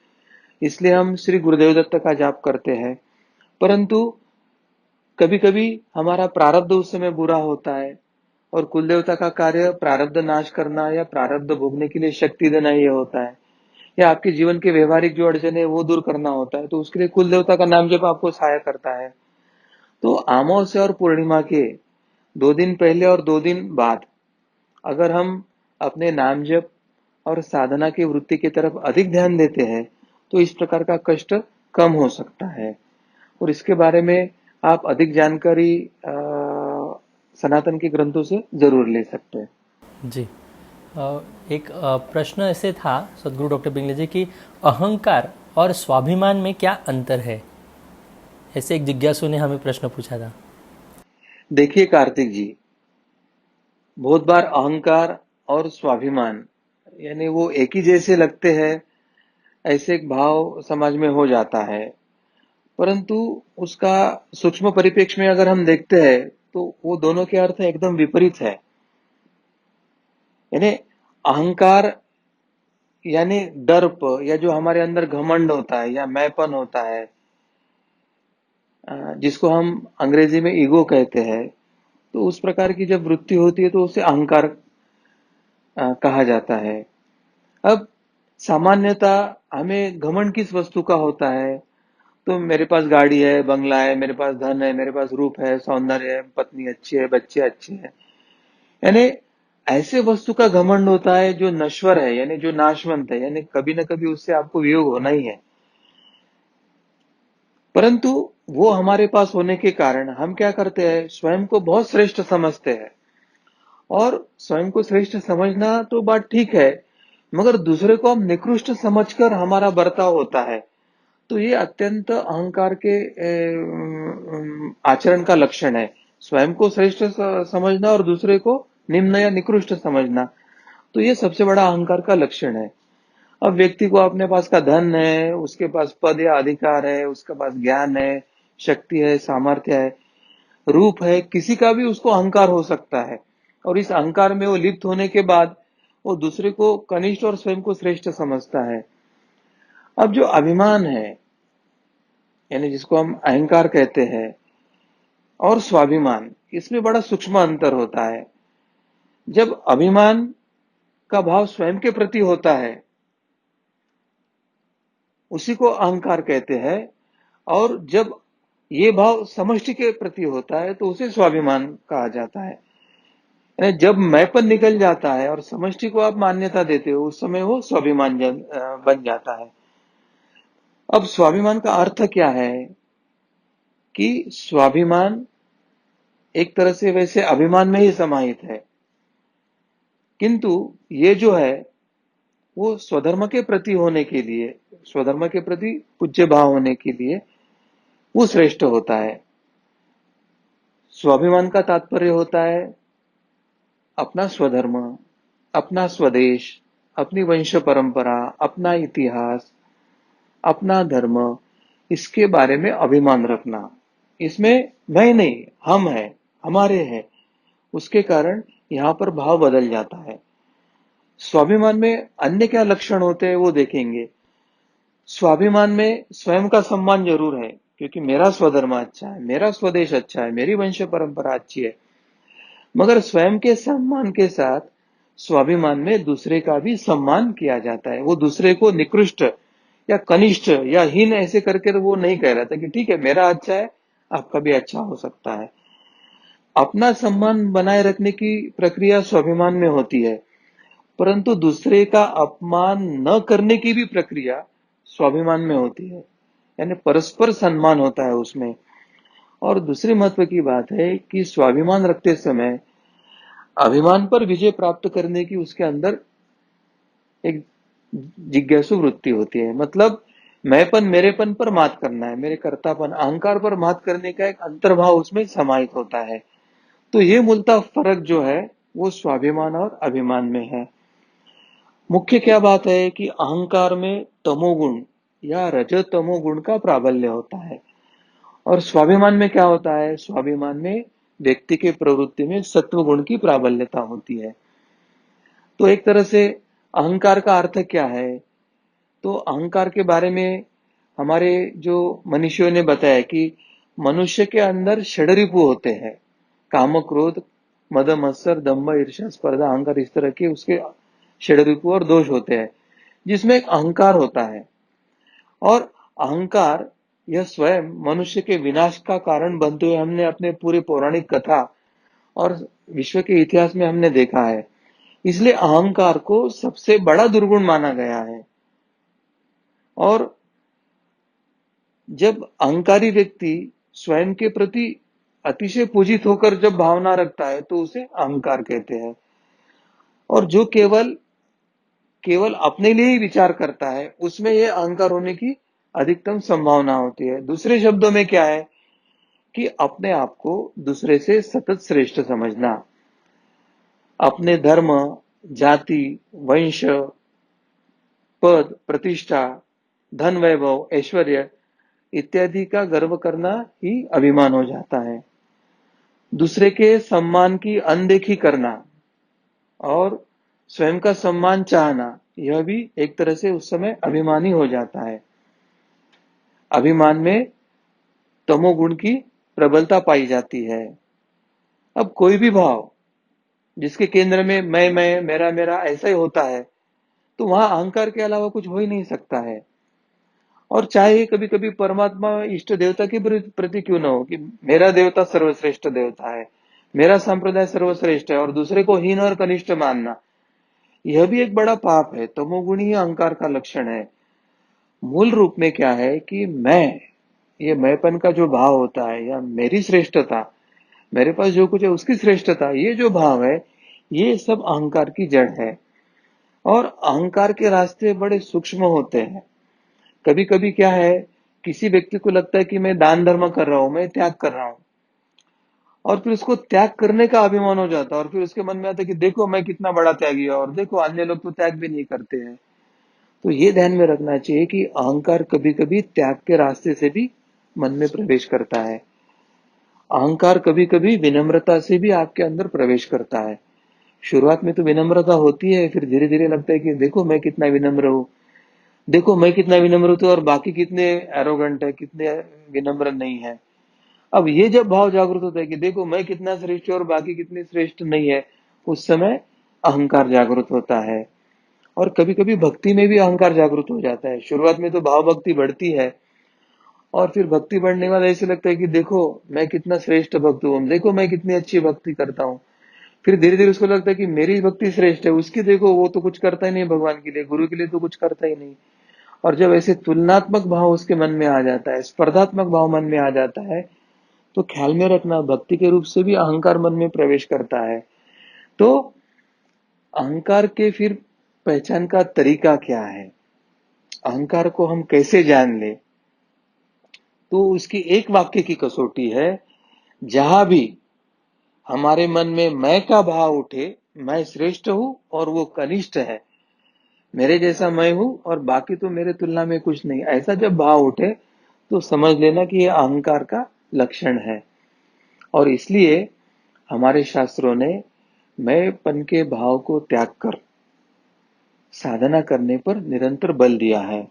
इसलिए हम श्री गुरुदेव दत्त का जाप करते हैं। परंतु कभी कभी हमारा प्रारब्ध उस समय बुरा होता है, और कुल देवता का कार्य प्रारब्ध नाश करना या प्रारब्ध भोगने के लिए शक्ति देना ये होता है, या आपके जीवन के व्यवहारिक जो अड़चन है वो दूर करना होता है, तो उसके लिए कुल देवता का नाम जब आपको सहाय करता है। तो अमावस्या और पूर्णिमा के 2 दिन पहले और 2 दिन बाद अगर हम अपने नाम जप और साधना की वृत्ति की तरफ अधिक ध्यान देते हैं तो इस प्रकार का कष्ट कम हो सकता है। और इसके बारे में आप अधिक जानकारी सनातन के ग्रंथों से जरूर ले सकते हैं। जी। एक प्रश्न ऐसे था सदगुरु डॉक्टर पिंगले जी की, अहंकार और स्वाभिमान में क्या अंतर है? ऐसे एक जिज्ञासु ने हमें प्रश्न पूछा था। देखिए कार्तिक जी, बहुत बार अहंकार और स्वाभिमान यानी वो एक ही जैसे लगते हैं, ऐसे एक भाव समाज में हो जाता है। परंतु उसका सूक्ष्म परिप्रेक्ष्य में अगर हम देखते हैं तो वो दोनों के अर्थ एकदम विपरीत है। यानी अहंकार यानी दर्प या जो हमारे अंदर घमंड होता है या मैंपन होता है, जिसको हम अंग्रेजी में ईगो कहते हैं, तो उस प्रकार की जब वृत्ति होती है तो उसे अहंकार कहा जाता है। अब सामान्यता हमें घमंड किस वस्तु का होता है? तो मेरे पास गाड़ी है, बंगला है, मेरे पास धन है, मेरे पास रूप है, सौंदर्य है, पत्नी अच्छी है, बच्चे अच्छे हैं। यानी ऐसे वस्तु का घमंड होता है जो नश्वर है, यानी जो नाशवंत है, यानी कभी ना कभी उससे आपको वियोग होना ही है। परंतु वो हमारे पास होने के कारण हम क्या करते हैं, स्वयं को बहुत श्रेष्ठ समझते हैं। और स्वयं को श्रेष्ठ समझना तो बात ठीक है, मगर दूसरे को हम निकृष्ट समझकर हमारा बर्ताव होता है, तो ये अत्यंत अहंकार के आचरण का लक्षण है। स्वयं को श्रेष्ठ समझना और दूसरे को निम्न या निकृष्ट समझना, तो ये सबसे बड़ा अहंकार का लक्षण है। अब व्यक्ति को अपने पास का धन है, उसके पास पद या अधिकार है, उसके पास ज्ञान है, शक्ति है, सामर्थ्य है, रूप है, किसी का भी उसको अहंकार हो सकता है। और इस अहंकार में वो लिप्त होने के बाद वो दूसरे को कनिष्ठ और स्वयं को श्रेष्ठ समझता है। अब जो अभिमान है, यानी जिसको हम अहंकार कहते हैं, और स्वाभिमान, इसमें बड़ा सूक्ष्म अंतर होता है। जब अभिमान का भाव स्वयं के प्रति होता है उसी को अहंकार कहते हैं, और जब ये भाव समष्टि के प्रति होता है तो उसे स्वाभिमान कहा जाता है। यानी जब मैंपन निकल जाता है और समष्टि को आप मान्यता देते हो, उस समय वो स्वाभिमान बन जाता है। अब स्वाभिमान का अर्थ क्या है कि स्वाभिमान एक तरह से वैसे अभिमान में ही समाहित है, किंतु ये जो है वो स्वधर्म के प्रति होने के लिए, स्वधर्म के प्रति पूज्य भाव होने के लिए वो श्रेष्ठ होता है। स्वाभिमान का तात्पर्य होता है अपना स्वधर्म, अपना स्वदेश, अपनी वंश परंपरा, अपना इतिहास, अपना धर्म, इसके बारे में अभिमान रखना। इसमें मैं नहीं, हम है, हमारे है, उसके कारण यहां पर भाव बदल जाता है। स्वाभिमान में अन्य क्या लक्षण होते हैं वो देखेंगे। स्वाभिमान में स्वयं का सम्मान जरूर है, क्योंकि मेरा स्वधर्म अच्छा है, मेरा स्वदेश अच्छा है, मेरी वंश परंपरा अच्छी है, मगर स्वयं के सम्मान के साथ स्वाभिमान में दूसरे का भी सम्मान किया जाता है। वो दूसरे को निकृष्ट या कनिष्ठ या हीन ऐसे करके तो वो नहीं कह रहा था कि ठीक है मेरा अच्छा है, आपका भी अच्छा हो सकता है। अपना सम्मान बनाए रखने की प्रक्रिया स्वाभिमान में होती है, परंतु दूसरे का अपमान न करने की भी प्रक्रिया स्वाभिमान में होती है। यानी परस्पर सम्मान होता है उसमें। और दूसरी महत्व की बात है कि स्वाभिमान रखते समय अभिमान पर विजय प्राप्त करने की उसके अंदर एक जिज्ञासु वृत्ति होती है। मतलब मैंपन, मेरेपन पर मात करना है, मेरे कर्तापन, अहंकार पर मात करने का एक अंतर्भाव उसमें समाहित होता है। तो ये मूलतः फर्क जो है वो स्वाभिमान और अभिमान में है। मुख्य क्या बात है कि अहंकार में तमोगुण या रजतमो गुण का प्राबल्य होता है, और स्वाभिमान में क्या होता है, स्वाभिमान में व्यक्ति के प्रवृत्ति में सत्व गुण की प्राबल्यता होती है। तो एक तरह से अहंकार का अर्थ क्या है, तो अहंकार के बारे में हमारे जो मनीषियों ने बताया कि मनुष्य के अंदर षडरिपु होते हैं, काम, क्रोध, मद, मत्सर, दंभ, ईर्ष्या, स्पर्धा, अहंकार, इस तरह के उसके षडरिपु और दोष होते हैं, जिसमें एक अहंकार होता है। और अहंकार यह स्वयं मनुष्य के विनाश का कारण बनते हुए हमने अपने पूरे पौराणिक कथा और विश्व के इतिहास में हमने देखा है। इसलिए अहंकार को सबसे बड़ा दुर्गुण माना गया है। और जब अहंकारी व्यक्ति स्वयं के प्रति अतिशय पूजित होकर जब भावना रखता है तो उसे अहंकार कहते हैं। और जो केवल केवल अपने लिए ही विचार करता है उसमें यह अहंकार होने की अधिकतम संभावना होती है। दूसरे शब्दों में क्या है कि अपने आप को दूसरे से सतत श्रेष्ठ समझना, अपने धर्म, जाति, वंश, पद, प्रतिष्ठा, धन, वैभव, ऐश्वर्य इत्यादि का गर्व करना ही अभिमान हो जाता है। दूसरे के सम्मान की अनदेखी करना और स्वयं का सम्मान चाहना, यह भी एक तरह से उस समय अभिमानी हो जाता है। अभिमान में तमोगुण की प्रबलता पाई जाती है। अब कोई भी भाव जिसके केंद्र में मैं, मेरा मेरा ऐसा ही होता है, तो वहां अहंकार के अलावा कुछ हो ही नहीं सकता है। और चाहे कभी कभी परमात्मा इष्ट देवता के प्रति क्यों ना हो कि मेरा देवता सर्वश्रेष्ठ देवता है, मेरा संप्रदाय सर्वश्रेष्ठ है, और दूसरे को हीन और कनिष्ठ मानना, यह भी एक बड़ा पाप है। तमोगुणी ही अहंकार का लक्षण है। मूल रूप में क्या है कि ये मैंपन का जो भाव होता है या मेरी श्रेष्ठता, मेरे पास जो कुछ है उसकी श्रेष्ठता, ये जो भाव है, ये सब अहंकार की जड़ है। और अहंकार के रास्ते बड़े सूक्ष्म होते हैं। कभी कभी क्या है, किसी व्यक्ति को लगता है कि मैं दान धर्म कर रहा हूं, मैं त्याग कर रहा हूं, और फिर उसको त्याग करने का अभिमान हो जाता है, और फिर उसके मन में आता है कि देखो मैं कितना बड़ा त्यागी हूं, और देखो अन्य लोग तो त्याग भी नहीं करते हैं। तो ये ध्यान में रखना चाहिए कि अहंकार कभी कभी त्याग के रास्ते से भी मन में प्रवेश करता है। अहंकार कभी कभी विनम्रता से भी आपके अंदर प्रवेश करता है। शुरुआत में तो विनम्रता होती है, फिर धीरे धीरे लगता है कि देखो मैं कितना विनम्र हूं, देखो मैं कितना विनम्र हूं, तो और बाकी कितने एरोगेंट है, कितने विनम्र नहीं है। अब ये जब भाव जागृत होता है कि देखो मैं कितना श्रेष्ठ हूं और बाकी कितने श्रेष्ठ नहीं है, उस समय अहंकार जागृत होता है। और कभी कभी भक्ति में भी अहंकार जागृत हो जाता है। शुरुआत में तो भाव भक्ति बढ़ती है, और फिर भक्ति बढ़ने वाला ऐसे लगता है कि देखो मैं कितना श्रेष्ठ भक्त हूँ, देखो मैं कितनी अच्छी भक्ति करता हूँ। फिर धीरे धीरे उसको लगता है कि मेरी भक्ति श्रेष्ठ है, उसकी देखो वो तो कुछ करता ही नहीं भगवान के लिए, गुरु के लिए तो कुछ करता ही नहीं। और जब ऐसे तुलनात्मक भाव उसके मन में आ जाता है, स्पर्धात्मक भाव मन में आ जाता है, तो ख्याल में रखना भक्ति के रूप से भी अहंकार मन में प्रवेश करता है। तो अहंकार के फिर पहचान का तरीका क्या है, अहंकार को हम कैसे जान ले, तो उसकी एक वाक्य की कसौटी है। जहां भी हमारे मन में मैं का भाव उठे, मैं श्रेष्ठ हूं और वो कनिष्ठ है, मेरे जैसा मैं हूं और बाकी तो मेरे तुलना में कुछ नहीं, ऐसा जब भाव उठे तो समझ लेना कि यह अहंकार का लक्षण है। और इसलिए हमारे शास्त्रों ने मैंपन के भाव को त्याग कर साधना करने पर निरंतर बल दिया है।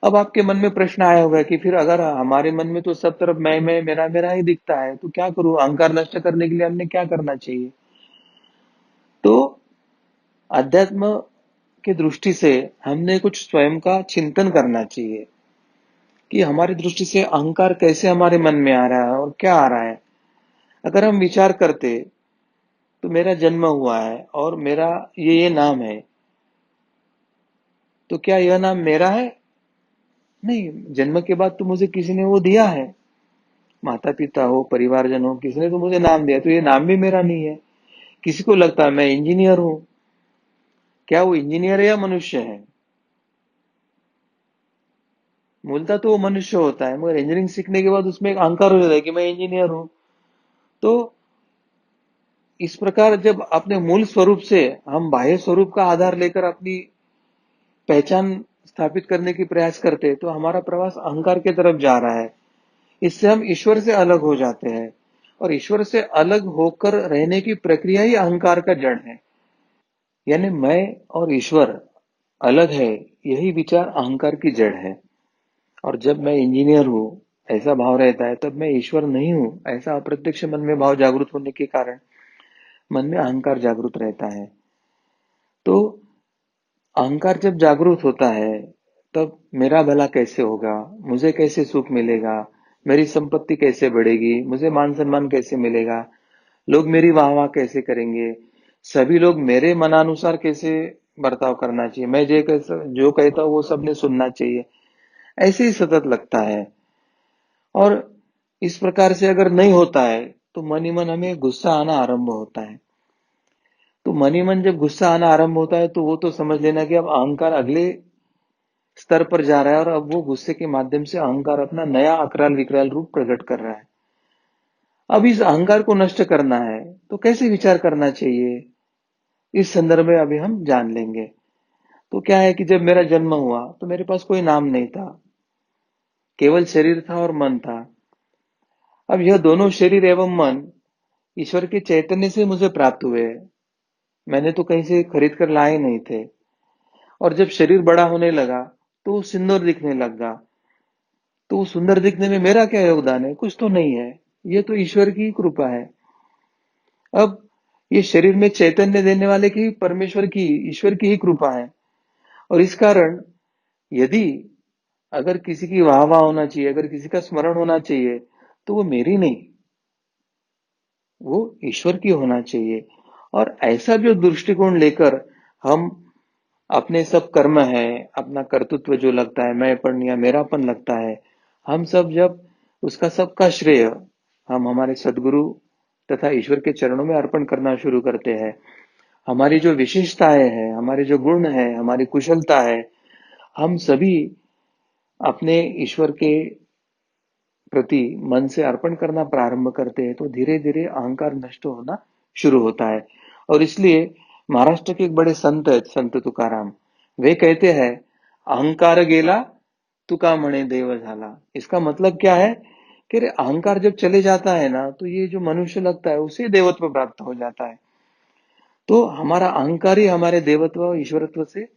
अब आपके मन में प्रश्न आया होगा कि फिर अगर हमारे मन में तो सब तरफ मैं मेरा मेरा ही दिखता है, तो क्या करूं, अहंकार नष्ट करने के लिए हमने क्या करना चाहिए? तो अध्यात्म की दृष्टि से हमने कुछ स्वयं का चिंतन करना चाहिए कि हमारी दृष्टि से अहंकार कैसे हमारे मन में आ रहा है और क्या आ रहा है। अगर हम विचार करते तो मेरा जन्म हुआ है और मेरा ये नाम है, तो क्या यह नाम मेरा है? नहीं, जन्म के बाद तो मुझे किसी ने वो दिया है, माता पिता हो, परिवारजन हो, किसी ने तो मुझे नाम दिया, तो ये नाम भी मेरा नहीं है। किसी को लगता है मैं इंजीनियर हूं, क्या वो इंजीनियर है या मनुष्य है? मूलतः तो वो मनुष्य होता है, मगर इंजीनियरिंग सीखने के बाद उसमें एक अहंकार हो जाता है कि मैं इंजीनियर हूं। तो इस प्रकार जब अपने मूल स्वरूप से हम बाह्य स्वरूप का आधार लेकर अपनी पहचान स्थापित करने की प्रयास करते हैं, तो हमारा प्रवास अहंकार की तरफ जा रहा है। इससे हम ईश्वर से अलग हो जाते हैं, और ईश्वर से अलग होकर रहने की प्रक्रिया ही अहंकार का जड़ है। यानी मैं और ईश्वर अलग है, यही विचार अहंकार की जड़ है। और जब मैं इंजीनियर हूं ऐसा भाव रहता है, तब मैं ईश्वर नहीं हूं ऐसा अप्रत्यक्ष मन में भाव जागृत होने के कारण मन में अहंकार जागृत रहता है। तो अहंकार जब जागृत होता है तब मेरा भला कैसे होगा, मुझे कैसे सुख मिलेगा, मेरी संपत्ति कैसे बढ़ेगी, मुझे मान सम्मान कैसे मिलेगा, लोग मेरी वाह वाह कैसे करेंगे, सभी लोग मेरे मनानुसार कैसे बर्ताव करना चाहिए, मैं जो कहता हूँ वो सबने सुनना चाहिए, ऐसे ही सतत लगता है। और इस प्रकार से अगर नहीं होता है तो मन ही मन हमें गुस्सा आना आरंभ होता है। तो मन ही मन जब गुस्सा आना आरंभ होता है तो वो तो समझ लेना कि अब अहंकार अगले स्तर पर जा रहा है और अब वो गुस्से के माध्यम से अहंकार अपना नया अकराल विकराल रूप प्रकट कर रहा है। अब इस अहंकार को नष्ट करना है तो कैसे विचार करना चाहिए, इस संदर्भ में अभी हम जान लेंगे। तो क्या है कि जब मेरा जन्म हुआ तो मेरे पास कोई नाम नहीं था, केवल शरीर था और मन था। अब यह दोनों शरीर एवं मन ईश्वर के चैतन्य से मुझे प्राप्त हुए, मैंने तो कहीं से खरीद कर लाए नहीं थे। और जब शरीर बड़ा होने लगा तो वो सुंदर दिखने लगा, तो वो सुंदर दिखने में मेरा क्या योगदान है, कुछ तो नहीं है, ये तो ईश्वर की कृपा है। अब ये शरीर में चैतन्य देने वाले की, परमेश्वर की, ईश्वर की ही कृपा है। और इस कारण यदि अगर किसी की वाह वाह होना चाहिए, अगर किसी का स्मरण होना चाहिए, तो वो मेरी नहीं, वो ईश्वर की होना चाहिए। और ऐसा जो दृष्टिकोण लेकर हम अपने सब कर्म है, अपना कर्तृत्व जो लगता है, मैंपन या मेरापन लगता है, हम सब जब उसका सबका श्रेय हम हमारे सदगुरु तथा ईश्वर के चरणों में अर्पण करना शुरू करते हैं, हमारी जो विशेषताएं हैं, हमारे जो गुण है, हमारी कुशलता है, हम सभी अपने ईश्वर के प्रति मन से अर्पण करना प्रारंभ करते हैं, तो धीरे धीरे अहंकार नष्ट होना शुरू होता है। और इसलिए महाराष्ट्र के एक बड़े संत है, संत तुकाराम, वे कहते हैं, अहंकार गेला तुका म्हणे देव झाला। इसका मतलब क्या है कि रे अहंकार जब चले जाता है ना, तो ये जो मनुष्य लगता है उसे देवत्व प्राप्त हो जाता है। तो हमारा अहंकार ही हमारे देवत्व और ईश्वरत्व से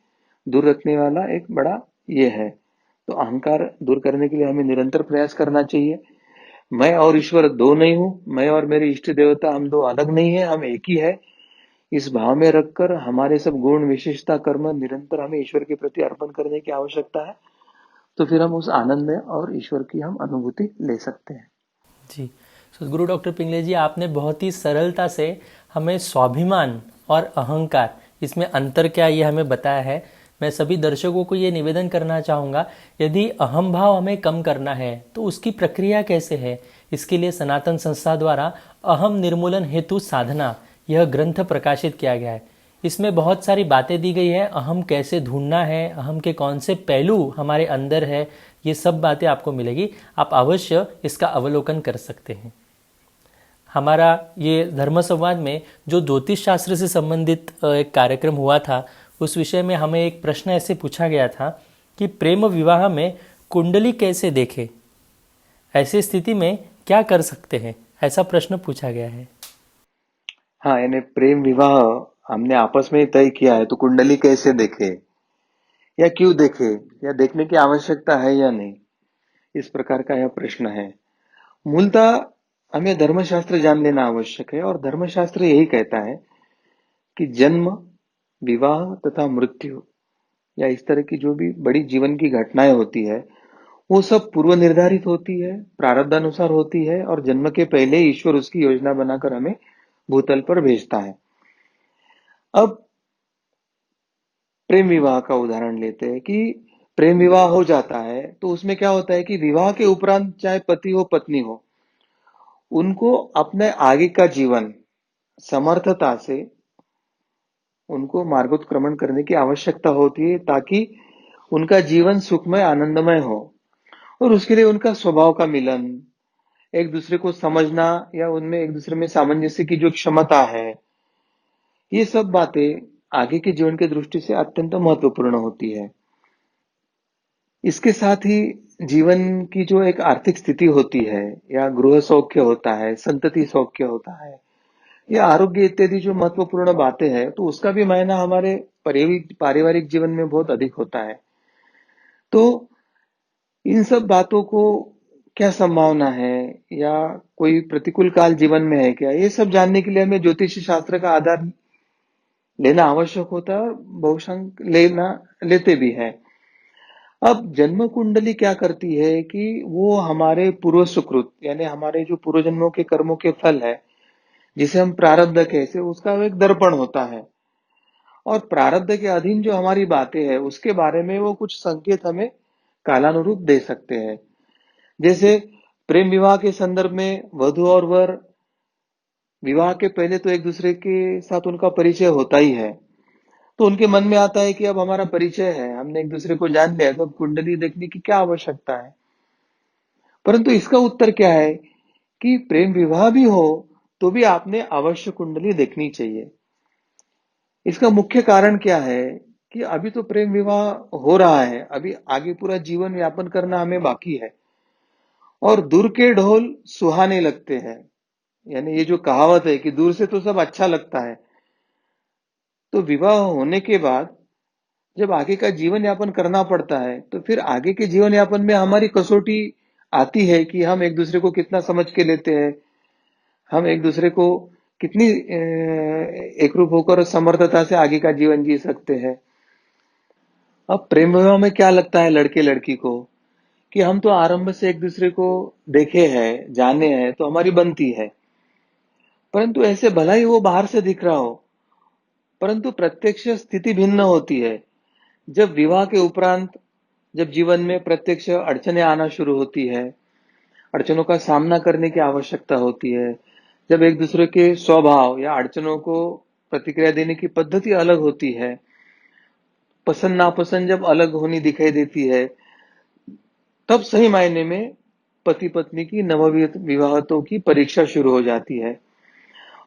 दूर रखने वाला एक बड़ा ये है। तो अहंकार दूर करने के लिए हमें निरंतर प्रयास करना चाहिए। मैं और ईश्वर दो नहीं हूं, मैं और मेरे इष्ट देवता हम दो अलग नहीं है, हम एक ही है। इस भाव में रखकर हमारे सब गुण विशेषता कर्म निरंतर हमें ईश्वर के प्रति अर्पण करने की आवश्यकता है। तो फिर हम उस आनंद में और ईश्वर की हम अनुभूति ले सकते हैं। जी, सदगुरु डॉक्टर पिंगले जी, आपने बहुत ही सरलता से हमें स्वाभिमान और अहंकार, इसमें अंतर क्या ये हमें बताया है। मैं सभी दर्शकों को ये निवेदन करना चाहूँगा, यदि अहम भाव हमें कम करना है तो उसकी प्रक्रिया कैसे है। इसके लिए सनातन संस्था द्वारा अहम निर्मूलन हेतु साधना, यह ग्रंथ प्रकाशित किया गया है। इसमें बहुत सारी बातें दी गई है, अहम कैसे ढूंढना है, अहम के कौन से पहलू हमारे अंदर है, ये सब बातें आपको मिलेगी। आप अवश्य इसका अवलोकन कर सकते हैं। हमारा ये धर्म संवाद में जो ज्योतिष शास्त्र से संबंधित एक कार्यक्रम हुआ था, उस विषय में हमें एक प्रश्न ऐसे पूछा गया था कि प्रेम विवाह में कुंडली कैसे देखें, ऐसी स्थिति में क्या कर सकते हैं, ऐसा प्रश्न पूछा गया है। हाँ, यानी प्रेम विवाह हमने आपस में तय किया है, तो कुंडली कैसे देखे या क्यों देखे या देखने की आवश्यकता है या नहीं, इस प्रकार का यह प्रश्न है। मूलतः हमें धर्मशास्त्र जान लेना आवश्यक है, और धर्मशास्त्र यही कहता है कि जन्म, विवाह तथा मृत्यु या इस तरह की जो भी बड़ी जीवन की घटनाएं होती है, वो सब पूर्व निर्धारित होती है, प्रारब्धानुसार होती है, और जन्म के पहले ही ईश्वर उसकी योजना बनाकर हमें भूतल पर भेजता है। अब प्रेम विवाह का उदाहरण लेते हैं कि प्रेम विवाह हो जाता है तो उसमें क्या होता है कि विवाह के उपरांत चाहे पति हो पत्नी हो, उनको अपने आगे का जीवन समर्थता से उनको मार्गोत्क्रमण करने की आवश्यकता होती है, ताकि उनका जीवन सुखमय आनंदमय हो। और उसके लिए उनका स्वभाव का मिलन, एक दूसरे को समझना या उनमें एक दूसरे में सामंजस्य की जो क्षमता है, ये सब बातें आगे के जीवन की दृष्टि से अत्यंत महत्वपूर्ण होती है। इसके साथ ही जीवन की जो एक आर्थिक स्थिति होती है, या गृह सौख्य होता है, संतति सौख्य होता है, या आरोग्य इत्यादि जो महत्वपूर्ण बातें हैं, तो उसका भी मायना हमारे पारिवारिक जीवन में बहुत अधिक होता है। तो इन सब बातों को क्या संभावना है, या कोई प्रतिकूल काल जीवन में है क्या, ये सब जानने के लिए हमें ज्योतिष शास्त्र का आधार लेना आवश्यक होता है, और बहुशंक लेते भी है। अब जन्म कुंडली क्या करती है कि वो हमारे पूर्व सुकृत यानी हमारे जो पूर्व जन्मों के कर्मों के फल है, जिसे हम प्रारब्ध कहते हैं, उसका एक दर्पण होता है। और प्रारब्ध के अधीन जो हमारी बातें हैं उसके बारे में वो कुछ संकेत हमें कालानुरूप दे सकते हैं। जैसे प्रेम विवाह के संदर्भ में वधू और वर विवाह के पहले तो एक दूसरे के साथ उनका परिचय होता ही है। तो उनके मन में आता है कि अब हमारा परिचय है, हमने एक दूसरे को जान लिया, तो अब कुंडली देखने की क्या आवश्यकता है। परंतु इसका उत्तर क्या है कि प्रेम विवाह भी हो तो भी आपने अवश्य कुंडली देखनी चाहिए। इसका मुख्य कारण क्या है कि अभी तो प्रेम विवाह हो रहा है, अभी आगे पूरा जीवन यापन करना हमें बाकी है। और दूर के ढोल सुहाने लगते हैं, यानी ये जो कहावत है कि दूर से तो सब अच्छा लगता है। तो विवाह होने के बाद जब आगे का जीवन यापन करना पड़ता है तो फिर आगे के जीवन यापन में हमारी कसौटी आती है कि हम एक दूसरे को कितना समझ के लेते हैं, हम एक दूसरे को कितनी एकरूप होकर समर्थता से आगे का जीवन जी सकते हैं। अब प्रेम विवाह में क्या लगता है लड़के लड़की को कि हम तो आरंभ से एक दूसरे को देखे हैं, जाने हैं, तो हमारी बनती है। परंतु ऐसे भला ही वो बाहर से दिख रहा हो, परंतु प्रत्यक्ष स्थिति भिन्न होती है। जब विवाह के उपरांत जब जीवन में प्रत्यक्ष अड़चने आना शुरू होती है, अड़चनों का सामना करने की आवश्यकता होती है, जब एक दूसरे के स्वभाव या अड़चनों को प्रतिक्रिया देने की पद्धति अलग होती है, पसंद नापसंद जब अलग होनी दिखाई देती है, तब सही मायने में पति पत्नी की नवविवाहितों की परीक्षा शुरू हो जाती है।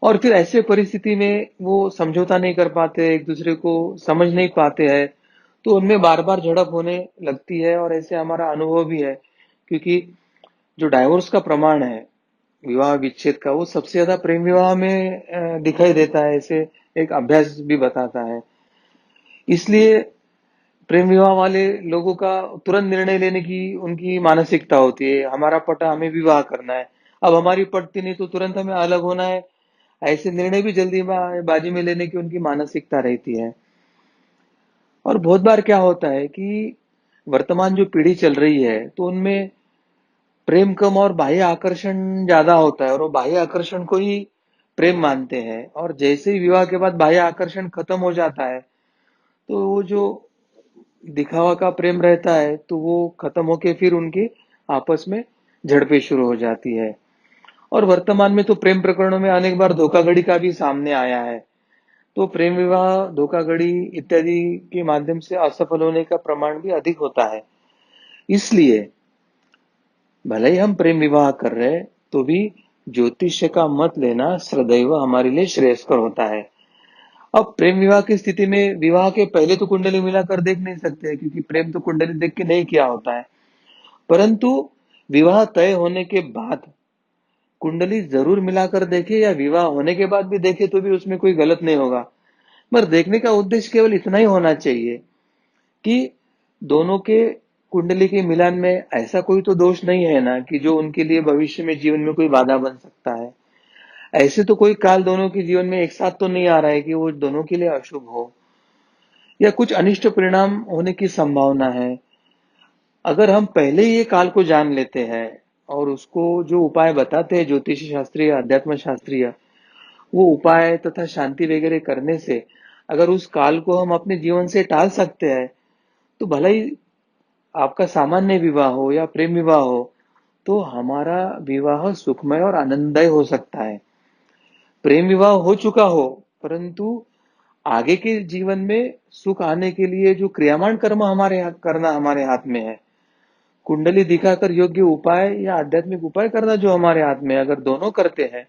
और फिर ऐसे परिस्थिति में वो समझौता नहीं कर पाते, एक दूसरे को समझ नहीं पाते हैं, तो उनमें बार बार झड़प होने लगती है। और ऐसे हमारा अनुभव भी है, क्योंकि जो डाइवोर्स का प्रमाण है विवाह विच्छेद का, वो सबसे ज्यादा प्रेम विवाह में दिखाई देता है, ऐसे एक अभ्यास भी बताता है। इसलिए प्रेम विवाह वाले लोगों का तुरंत निर्णय लेने की उनकी मानसिकता होती है, हमारा पटा, हमें विवाह करना है। अब हमारी पटती नहीं तो तुरंत हमें अलग होना है, ऐसे निर्णय भी जल्दी बाजी में लेने की उनकी मानसिकता रहती है। और बहुत बार क्या होता है कि वर्तमान जो पीढ़ी चल रही है तो उनमें प्रेम कम और बाह्य आकर्षण ज्यादा होता है, और वो बाह्य आकर्षण को ही प्रेम मानते हैं। और जैसे ही विवाह के बाद बाह्य आकर्षण खत्म हो जाता है तो वो जो दिखावा का प्रेम रहता है तो वो खत्म होके फिर उनकी आपस में झड़पें शुरू हो जाती है। और वर्तमान में तो प्रेम प्रकरणों में अनेक बार धोखाधड़ी का भी सामने आया है। तो प्रेम विवाह, धोखाधड़ी इत्यादि के माध्यम से असफल होने का प्रमाण भी अधिक होता है। इसलिए भले ही हम प्रेम विवाह कर रहे हैं तो भी ज्योतिष का मत लेना सदैव हमारे लिए श्रेयस्कर होता है। अब प्रेम विवाह की स्थिति में विवाह के पहले तो कुंडली मिलाकर देख नहीं सकते, क्योंकि प्रेम तो कुंडली देख के नहीं किया होता है। परंतु विवाह तय होने के बाद कुंडली जरूर मिलाकर देखे, या विवाह होने के बाद भी देखे तो भी उसमें कोई गलत नहीं होगा। पर देखने का उद्देश्य केवल इतना ही होना चाहिए कि दोनों के कुंडली के मिलान में ऐसा कोई तो दोष नहीं है ना कि जो उनके लिए भविष्य में जीवन में कोई बाधा बन सकता है। ऐसे तो कोई काल दोनों के जीवन में एक साथ तो नहीं आ रहा है कि वो दोनों के लिए अशुभ हो या कुछ अनिष्ट परिणाम होने की संभावना है। अगर हम पहले ही ये काल को जान लेते हैं और उसको जो उपाय बताते हैं ज्योतिष शास्त्रीय, अध्यात्म शास्त्रीय, वो उपाय तथा शांति वगैरह करने से अगर उस काल को हम अपने जीवन से टाल सकते हैं, तो भला ही आपका सामान्य विवाह हो या प्रेम विवाह हो, तो हमारा विवाह सुखमय और आनंदमय हो सकता है। प्रेम विवाह हो चुका हो, परंतु आगे के जीवन में सुख आने के लिए जो क्रियामान कर्म करना हमारे हाथ में है, कुंडली दिखाकर योग्य उपाय या आध्यात्मिक उपाय करना जो हमारे हाथ में है, अगर दोनों करते हैं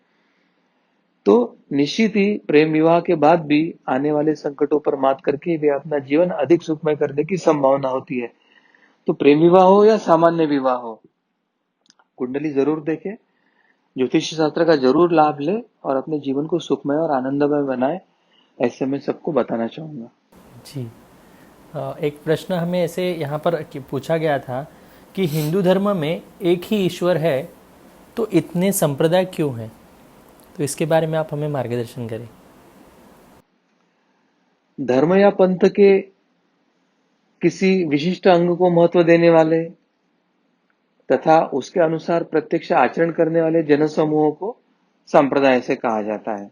तो निश्चित ही प्रेम विवाह के बाद भी आने वाले संकटों पर मात करके भी अपना जीवन अधिक सुखमय करने की संभावना होती है। तो प्रेम विवाह हो या सामान्य विवाह हो, कुंडली जरूर देखें, ज्योतिष शास्त्र का जरूर लाभ ले और अपने जीवन को सुखमय और आनंदमय बनाए, ऐसे मैं सबको बताना चाहूंगा। जी। एक प्रश्न हमें ऐसे यहाँ पर पूछा गया था कि हिंदू धर्म में एक ही ईश्वर है तो इतने संप्रदाय क्यों हैं? तो इसके बारे में आप हमें मार्गदर्शन करें। धर्म या पंथ के किसी विशिष्ट अंग को महत्व देने वाले तथा उसके अनुसार प्रत्यक्ष आचरण करने वाले जनसमूहों को संप्रदाय से कहा जाता है।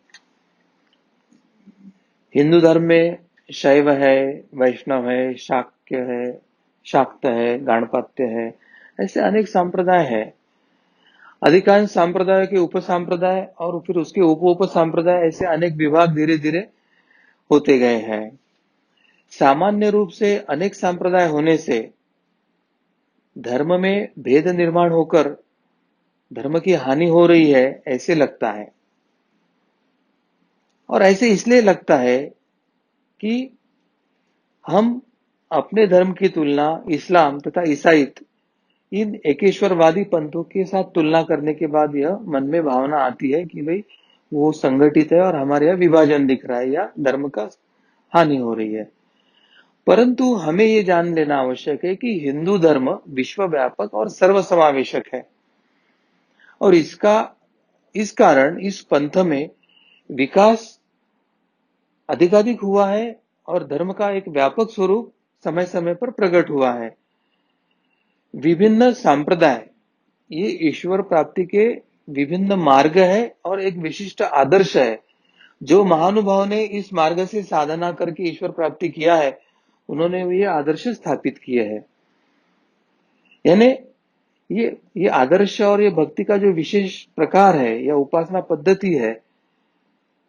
हिंदू धर्म में शैव है, वैष्णव है, शाक्य है, शाक्त है, गाणपत्य है, ऐसे अनेक संप्रदाय है। अधिकांश संप्रदायों के उप संप्रदाय और फिर उसके उप संप्रदाय, ऐसे अनेक विभाग धीरे धीरे होते गए हैं। सामान्य रूप से अनेक संप्रदाय होने से धर्म में भेद निर्माण होकर धर्म की हानि हो रही है, ऐसे लगता है। और ऐसे इसलिए लगता है कि हम अपने धर्म की तुलना इस्लाम तथा ईसाईत, इन एकेश्वरवादी पंथों के साथ तुलना करने के बाद यह मन में भावना आती है कि भाई वो संगठित है और हमारे यहाँ विभाजन दिख रहा है या धर्म का हानि हो रही है। परंतु हमें ये जान लेना आवश्यक है कि हिंदू धर्म विश्वव्यापक और सर्वसमावेशक है और इस कारण इस पंथ में विकास अधिकाधिक हुआ है और धर्म का एक व्यापक स्वरूप समय समय पर प्रकट हुआ है। विभिन्न संप्रदाय ये ईश्वर प्राप्ति के विभिन्न मार्ग है और एक विशिष्ट आदर्श है। जो महानुभाव ने इस मार्ग से साधना करके ईश्वर प्राप्ति किया है, उन्होंने ये आदर्श स्थापित किए हैं। यानी ये आदर्श और ये भक्ति का जो विशेष प्रकार है या उपासना पद्धति है,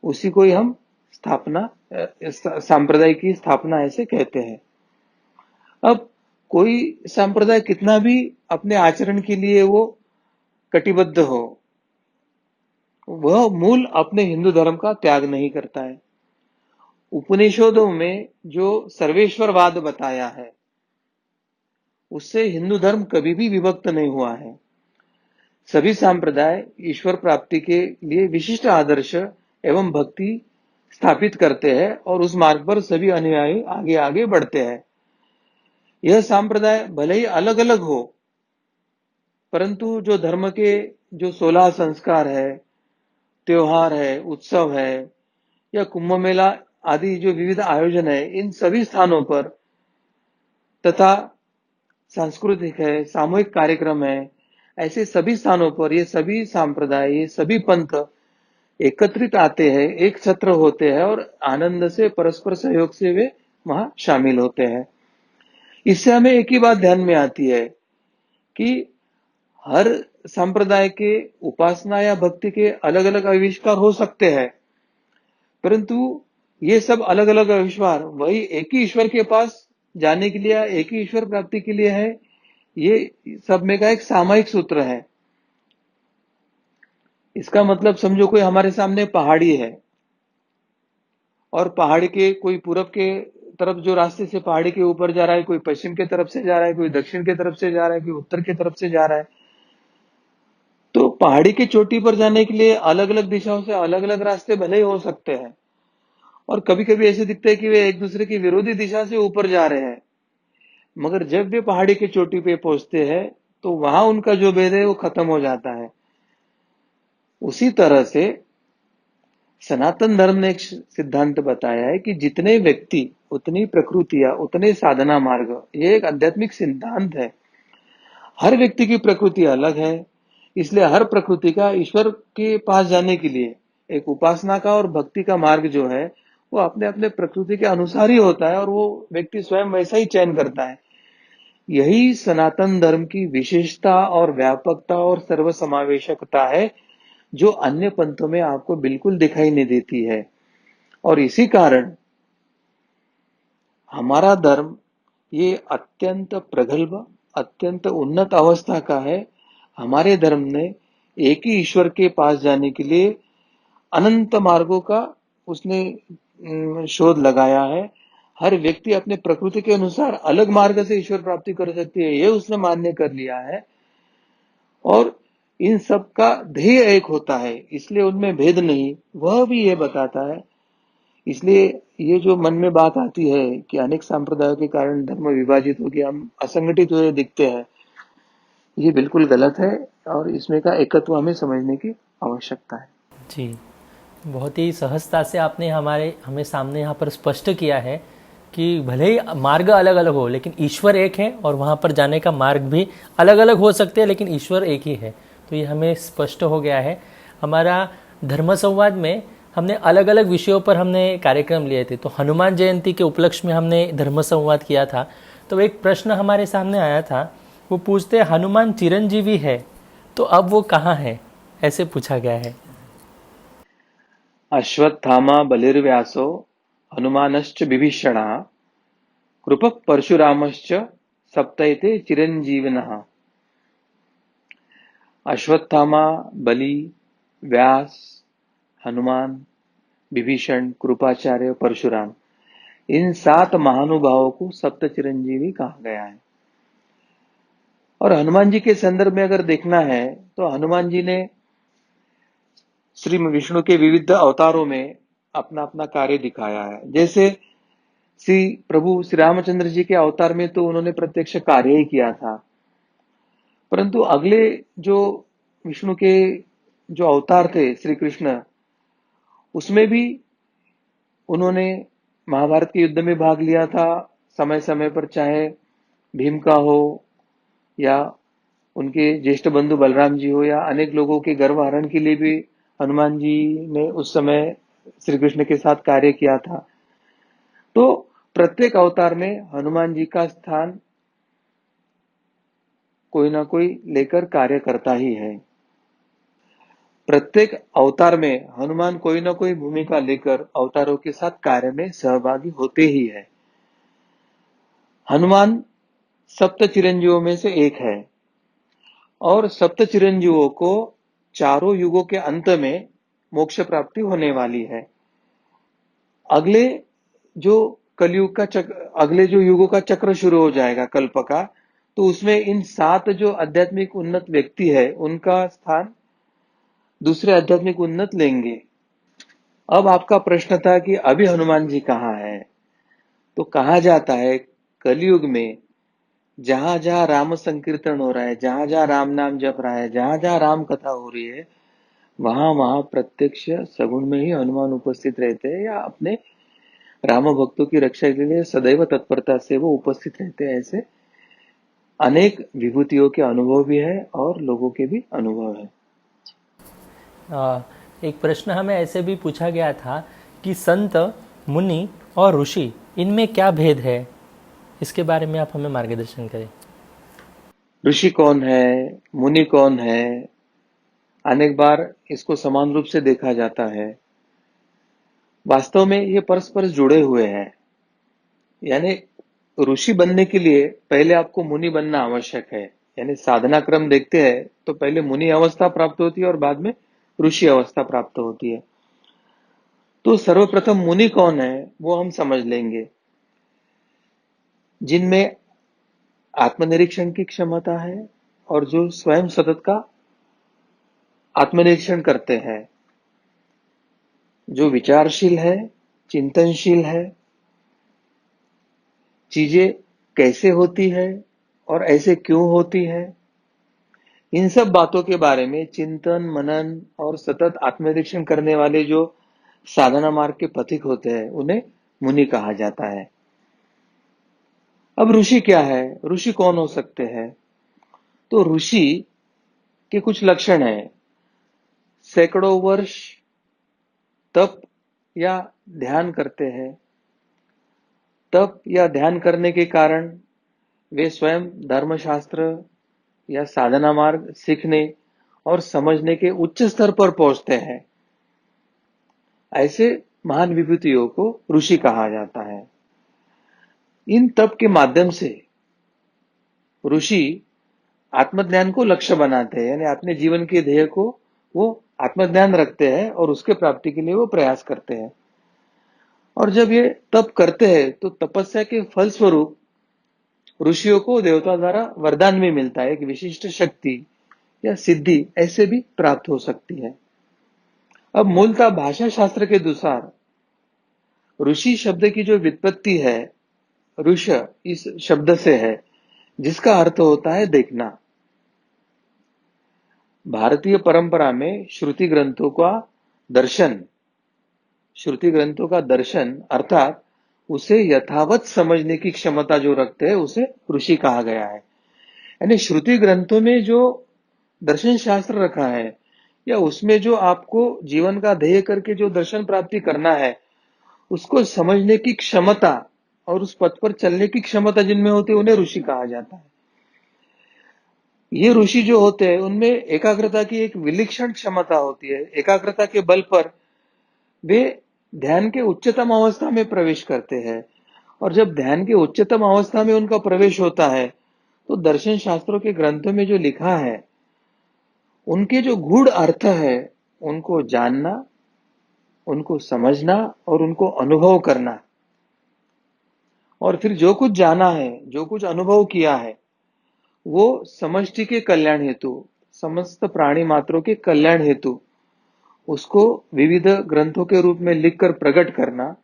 उसी को ही हम स्थापना संप्रदाय की स्थापना ऐसे कहते हैं। अब कोई संप्रदाय कितना भी अपने आचरण के लिए वो कटिबद्ध हो, वह मूल अपने हिंदू धर्म का त्याग नहीं करता है। उपनिषदों में जो सर्वेश्वरवाद बताया है, उससे हिंदू धर्म कभी भी विभक्त नहीं हुआ है। सभी संप्रदाय ईश्वर प्राप्ति के लिए विशिष्ट आदर्श एवं भक्ति स्थापित करते हैं और उस मार्ग पर सभी अनुयायी आगे आगे बढ़ते हैं। यह संप्रदाय भले ही अलग अलग हो, परंतु जो धर्म के जो 16 संस्कार है, त्योहार है, उत्सव है या कुंभ मेला आदि जो विविध आयोजन है, इन सभी स्थानों पर तथा सांस्कृतिक है, सामूहिक कार्यक्रम है, ऐसे सभी स्थानों पर ये सभी संप्रदाय, ये सभी पंथ एकत्रित आते हैं, एक छत्र होते हैं और आनंद से परस्पर सहयोग से वे वहां शामिल होते हैं। इससे हमें एक ही बात ध्यान में आती है कि हर संप्रदाय के उपासना या भक्ति के अलग अलग आविष्कार हो सकते हैं, परंतु ये सब अलग अलग आविष्कार वही एक ही ईश्वर के पास जाने के लिए, एक ही ईश्वर प्राप्ति के लिए है। ये सब में का एक सामायिक सूत्र है। इसका मतलब समझो कोई हमारे सामने पहाड़ी है और पहाड़ी के कोई पूरब के तरफ जो रास्ते से पहाड़ी के ऊपर जा रहा है, कोई पश्चिम के तरफ से जा रहा है, कोई दक्षिण के तरफ से जा रहा है, कोई उत्तर के तरफ से जा रहा है। तो पहाड़ी की चोटी पर जाने के लिए अलग अलग दिशाओं से अलग अलग रास्ते भले ही हो सकते हैं और कभी कभी ऐसे दिखते हैं कि वे एक दूसरे की विरोधी दिशा से ऊपर जा रहे हैं, मगर जब वे पहाड़ी की चोटी पे पहुंचते हैं तो वहां उनका जो भेद है वो खत्म हो जाता है। उसी तरह से सनातन धर्म ने एक सिद्धांत बताया है कि जितने व्यक्ति उतनी प्रकृतियां उतने साधना मार्ग। ये एक आध्यात्मिक सिद्धांत है। हर व्यक्ति की प्रकृति अलग है, इसलिए हर प्रकृति का ईश्वर के पास जाने के लिए एक उपासना का और भक्ति का मार्ग जो है वो अपने अपने प्रकृति के अनुसार ही होता है और वो व्यक्ति स्वयं वैसा ही चयन करता है। यही सनातन धर्म की विशेषता और व्यापकता और सर्वसमावेशकता है, जो अन्य पंथों में आपको बिल्कुल दिखाई नहीं देती है। और इसी कारण हमारा धर्म ये अत्यंत प्रगल्भ, अत्यंत उन्नत अवस्था का है। हमारे धर्म ने एक ही ईश्वर के पास जाने के लिए अनंत मार्गों का उसने शोध लगाया है। हर व्यक्ति अपने प्रकृति के अनुसार अलग मार्ग से ईश्वर प्राप्ति कर सकती है, ये उसने मान्य कर लिया है। और इन सब का ध्येय एक होता है, इसलिए उनमें भेद नहीं, वह भी ये बताता है। इसलिए ये जो मन में बात आती है कि अनेक संप्रदायों के कारण धर्म विभाजित हो गया, हम असंगठित हुए दिखते हैं, ये बिल्कुल गलत है और इसमें का एकत्व हमें समझने की आवश्यकता है। जी, बहुत ही सहजता से आपने हमें सामने यहाँ पर स्पष्ट किया है कि भले ही मार्ग अलग अलग हो लेकिन ईश्वर एक है और वहाँ पर जाने का मार्ग भी अलग अलग हो सकते हैं लेकिन ईश्वर एक ही है। तो ये हमें स्पष्ट हो गया है। हमारा धर्म संवाद में हमने अलग अलग विषयों पर हमने कार्यक्रम लिए थे। तो हनुमान जयंती के उपलक्ष्य में हमने धर्म संवाद किया था। तो एक प्रश्न हमारे सामने आया था, वो पूछते हनुमान चिरंजीवी है तो अब वो कहाँ है, ऐसे पूछा गया है। अश्वत्थामा बलिर्व्यासो हनुमानश्च विभीषणः कृपः परशुरामश्च सप्तैते चिरंजीविनः। अश्वत्थामा, बलि, व्यास, हनुमान, विभीषण, कृपाचार्य, परशुराम, इन 7 महानुभावों को सप्त चिरंजीवी कहा गया है। और हनुमान जी के संदर्भ में अगर देखना है तो हनुमान जी ने श्री विष्णु के विविध अवतारों में अपना अपना कार्य दिखाया है। जैसे प्रभु श्री रामचंद्र जी के अवतार में तो उन्होंने प्रत्यक्ष कार्य ही किया था, परंतु अगले जो विष्णु के जो अवतार थे श्री कृष्ण, उसमें भी उन्होंने महाभारत के युद्ध में भाग लिया था समय समय पर, चाहे भीम का हो या उनके ज्येष्ठ बंधु बलराम जी हो या अनेक लोगों के गर्भ हरण के लिए भी हनुमान जी ने उस समय श्री कृष्ण के साथ कार्य किया था। तो प्रत्येक अवतार में हनुमान जी का स्थान कोई ना कोई लेकर कार्य करता ही है। प्रत्येक अवतार में हनुमान कोई ना कोई भूमिका लेकर अवतारों के साथ कार्य में सहभागी होते ही है। हनुमान सप्त चिरंजीवों में से एक है और सप्त चिरंजीवों को चारों युगों के अंत में मोक्ष प्राप्ति होने वाली है। अगले जो कलयुग का चक्र, अगले जो युगों का चक्र शुरू हो जाएगा कल्प का, तो उसमें इन 7 जो आध्यात्मिक उन्नत व्यक्ति है उनका स्थान दूसरे आध्यात्मिक उन्नत लेंगे। अब आपका प्रश्न था कि अभी हनुमान जी कहाँ है। तो कहा जाता है कलयुग में जहां जहां राम संकीर्तन हो रहा है, जहां जहां राम नाम जप रहा है, जहां जहां राम कथा हो रही है, वहां वहां प्रत्यक्ष सगुण में ही हनुमान उपस्थित रहते हैं या अपने राम भक्तों की रक्षा के लिए सदैव तत्परता से वो उपस्थित रहते हैं। ऐसे अनेक विभूतियों के अनुभव भी है और लोगों के भी अनुभव है। एक प्रश्न हमें ऐसे भी पूछा गया था कि संत, मुनि और ऋषि, इनमें क्या भेद है, इसके बारे में आप हमें मार्गदर्शन करें। ऋषि कौन है, मुनि कौन है, अनेक बार इसको समान रूप से देखा जाता है। वास्तव में ये परस्पर जुड़े हुए हैं। यानी ऋषि बनने के लिए पहले आपको मुनि बनना आवश्यक है। यानी साधना क्रम देखते हैं तो पहले मुनि अवस्था प्राप्त होती है और बाद में ऋषि अवस्था प्राप्त होती है। तो सर्वप्रथम मुनि कौन है वो हम समझ लेंगे, जिनमें आत्मनिरीक्षण की क्षमता है और जो स्वयं सतत का आत्मनिरीक्षण करते हैं, जो विचारशील है, चिंतनशील है, चीजें कैसे होती है और ऐसे क्यों होती है, इन सब बातों के बारे में चिंतन मनन और सतत आत्मनिरीक्षण करने वाले जो साधना मार्ग के पथिक होते हैं उन्हें मुनि कहा जाता है। अब ऋषि क्या है, ऋषि कौन हो सकते हैं? तो ऋषि के कुछ लक्षण हैं। सैकड़ों वर्ष तप या ध्यान करते हैं। तप या ध्यान करने के कारण वे स्वयं धर्मशास्त्र या साधना मार्ग सीखने और समझने के उच्च स्तर पर पहुंचते हैं। ऐसे महान विभूतियों को ऋषि कहा जाता है। इन तप के माध्यम से ऋषि आत्मज्ञान को लक्ष्य बनाते हैं, यानी अपने जीवन के ध्येय को वो आत्मज्ञान रखते हैं और उसके प्राप्ति के लिए वो प्रयास करते हैं। और जब ये तप करते हैं तो तपस्या के फल स्वरूप ऋषियों को देवता द्वारा वरदान भी मिलता है, एक विशिष्ट शक्ति या सिद्धि ऐसे भी प्राप्त हो सकती है। अब मूलतः भाषा शास्त्र के अनुसार ऋषि शब्द की जो व्युत्पत्ति है, ऋष इस शब्द से है, जिसका अर्थ होता है देखना। भारतीय परंपरा में श्रुति ग्रंथों का दर्शन अर्थात उसे यथावत समझने की क्षमता जो रखते हैं उसे ऋषि कहा गया है। यानी श्रुति ग्रंथों में जो दर्शन शास्त्र रखा है या उसमें जो आपको जीवन का ध्येय करके जो दर्शन प्राप्ति करना है उसको समझने की क्षमता और उस पथ पर चलने की क्षमता जिनमें होती है उन्हें ऋषि कहा जाता है। ये ऋषि जो होते हैं उनमें एकाग्रता की एक विलक्षण क्षमता होती है। एकाग्रता के बल पर वे ध्यान के उच्चतम अवस्था में प्रवेश करते हैं और जब ध्यान के उच्चतम अवस्था में उनका प्रवेश होता है तो दर्शन शास्त्रों के ग्रंथों में जो लिखा है उनके जो गूढ़ अर्थ है उनको जानना, उनको समझना और उनको अनुभव करना और फिर जो कुछ जाना है, जो कुछ अनुभव किया है वो समष्टि के कल्याण हेतु, समस्त प्राणी मात्रों के कल्याण हेतु उसको विविध ग्रंथों के रूप में लिखकर प्रकट करना,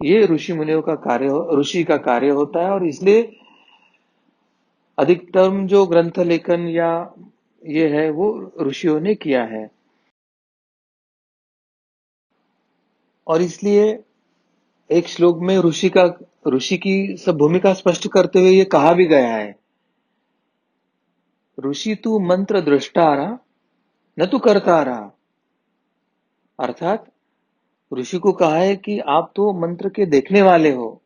ये ऋषि मुनियों का ऋषि का कार्य होता है। और इसलिए अधिकतम जो ग्रंथ लेखन या ये है वो ऋषियों ने किया है। और इसलिए एक श्लोक में ऋषि की सब भूमिका स्पष्ट करते हुए ये कहा भी गया है, ऋषि तू मंत्र दृष्टारा न तू कर्तारा। अर्थात ऋषि को कहा है कि आप तो मंत्र के देखने वाले हो,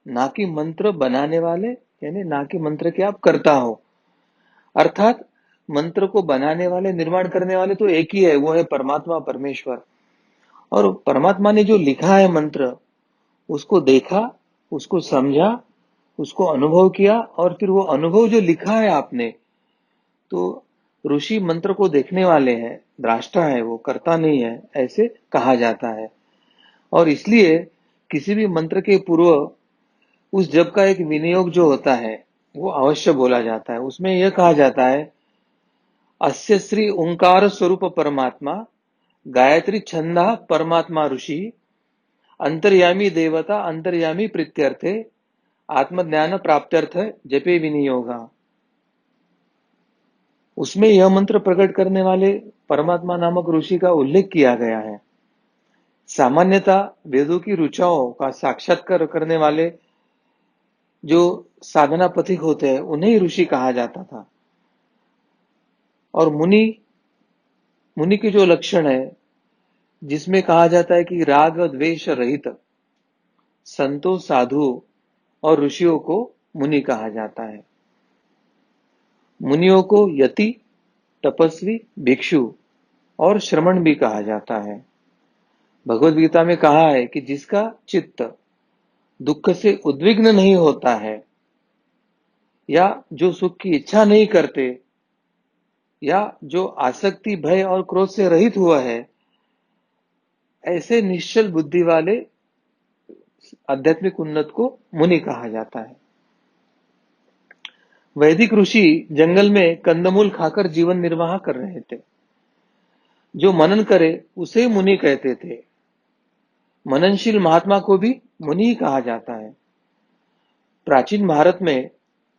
ना कि मंत्र बनाने वाले, यानी ना कि मंत्र के आप कर्ता हो। अर्थात मंत्र को बनाने वाले, निर्माण करने वाले तो एक ही है, वो है परमात्मा परमेश्वर। और परमात्मा ने जो लिखा है मंत्र, उसको देखा, उसको समझा, उसको अनुभव किया और फिर वो अनुभव जो लिखा है आपने, तो ऋषि मंत्र को देखने वाले हैं, द्रष्टा है, वो कर्ता नहीं है, ऐसे कहा जाता है। और इसलिए किसी भी मंत्र के पूर्व उस जप का एक विनियोग जो होता है वो अवश्य बोला जाता है। उसमें यह कहा जाता है, अस्य श्री ओंकार स्वरूप परमात्मा गायत्री छंदा परमात्मा ऋषि अंतर्यामी देवता अंतर्यामी प्रीत्यर्थे आत्मज्ञान प्राप्त्यर्थ जपे विनियोगा। उसमें यह मंत्र प्रकट करने वाले परमात्मा नामक ऋषि का उल्लेख किया गया है। सामान्यतः वेदों की ऋचाओं का साक्षात्कार करने वाले जो साधना पथिक होते हैं उन्हें ऋषि कहा जाता था। और मुनि के जो लक्षण है, जिसमें कहा जाता है कि राग द्वेष रहित संतों, साधु और ऋषियों को मुनि कहा जाता है। मुनियों को यति, तपस्वी, भिक्षु और श्रमण भी कहा जाता है। भगवद गीता में कहा है कि जिसका चित्त दुख से उद्विग्न नहीं होता है या जो सुख की इच्छा नहीं करते या जो आसक्ति, भय और क्रोध से रहित हुआ है, ऐसे निश्चल बुद्धि वाले आध्यात्मिक उन्नत को मुनि कहा जाता है। वैदिक ऋषि जंगल में कंदमूल खाकर जीवन निर्वाह कर रहे थे। जो मनन करे उसे मुनि कहते थे। मननशील महात्मा को भी मुनि ही कहा जाता है। प्राचीन भारत में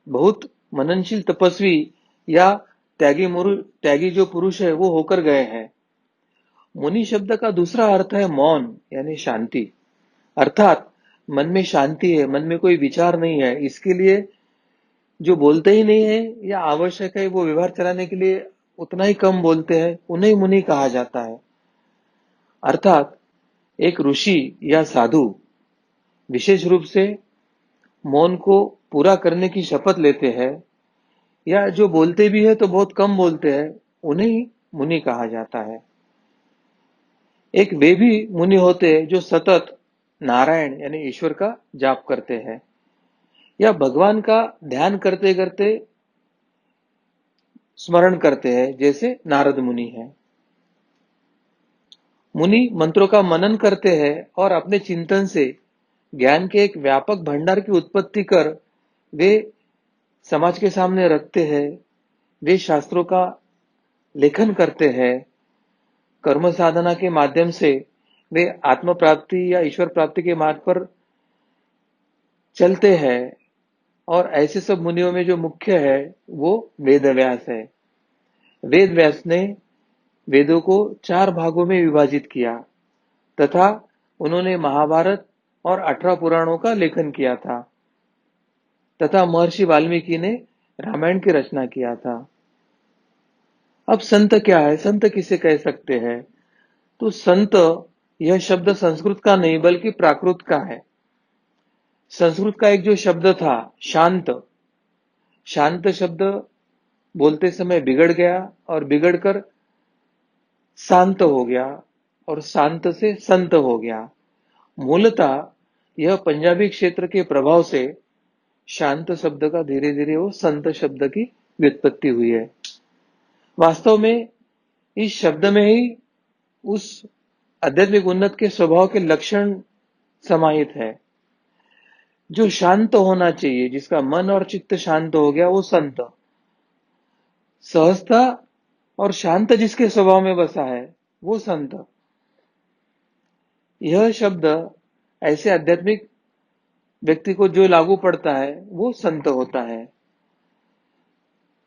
बहुत मननशील तपस्वी या त्यागी जो पुरुष है वो होकर गए हैं। मुनि शब्द का दूसरा अर्थ है मौन, यानी शांति। अर्थात मन में शांति है, मन में कोई विचार नहीं है, इसके लिए जो बोलते ही नहीं है या आवश्यक है वो व्यवहार चलाने के लिए उतना ही कम बोलते हैं, उन्हें मुनि कहा जाता है। अर्थात एक ऋषि या साधु विशेष रूप से मौन को पूरा करने की शपथ लेते हैं या जो बोलते भी है तो बहुत कम बोलते हैं, उन्हें ही मुनि कहा जाता है। एक वे भी मुनि होते हैं जो सतत नारायण यानी ईश्वर का जाप करते हैं या भगवान का ध्यान करते करते स्मरण करते हैं, जैसे नारद मुनि हैं। मुनि मंत्रों का मनन करते हैं और अपने चिंतन से ज्ञान के एक व्यापक भंडार की उत्पत्ति कर वे समाज के सामने रखते हैं। वे शास्त्रों का लेखन करते हैं। कर्म साधना के माध्यम से वे आत्म प्राप्ति या ईश्वर प्राप्ति के मार्ग पर चलते हैं। और ऐसे सब मुनियों में जो मुख्य है वो वेद व्यास है। वेद व्यास ने वेदों को 4 भागों में विभाजित किया तथा उन्होंने महाभारत और 18 पुराणों का लेखन किया था तथा महर्षि वाल्मीकि ने रामायण की रचना किया था। अब संत क्या है, संत किसे कह सकते हैं? तो संत यह शब्द संस्कृत का नहीं बल्कि प्राकृत का है। संस्कृत का एक जो शब्द था शांत, शांत शब्द बोलते समय बिगड़ गया और बिगड़कर शांत हो गया और शांत से संत हो गया। मूलतः यह पंजाबी क्षेत्र के प्रभाव से शांत शब्द का धीरे धीरे वो संत शब्द की व्युत्पत्ति हुई है। वास्तव में इस शब्द में ही उस आध्यात्मिक उन्नत के स्वभाव के लक्षण समाहित है। जो शांत होना चाहिए, जिसका मन और चित्त शांत हो गया, वो संत। सहजता और शांत जिसके स्वभाव में बसा है, वो संत। यह शब्द ऐसे आध्यात्मिक व्यक्ति को जो लागू पड़ता है, वो संत होता है।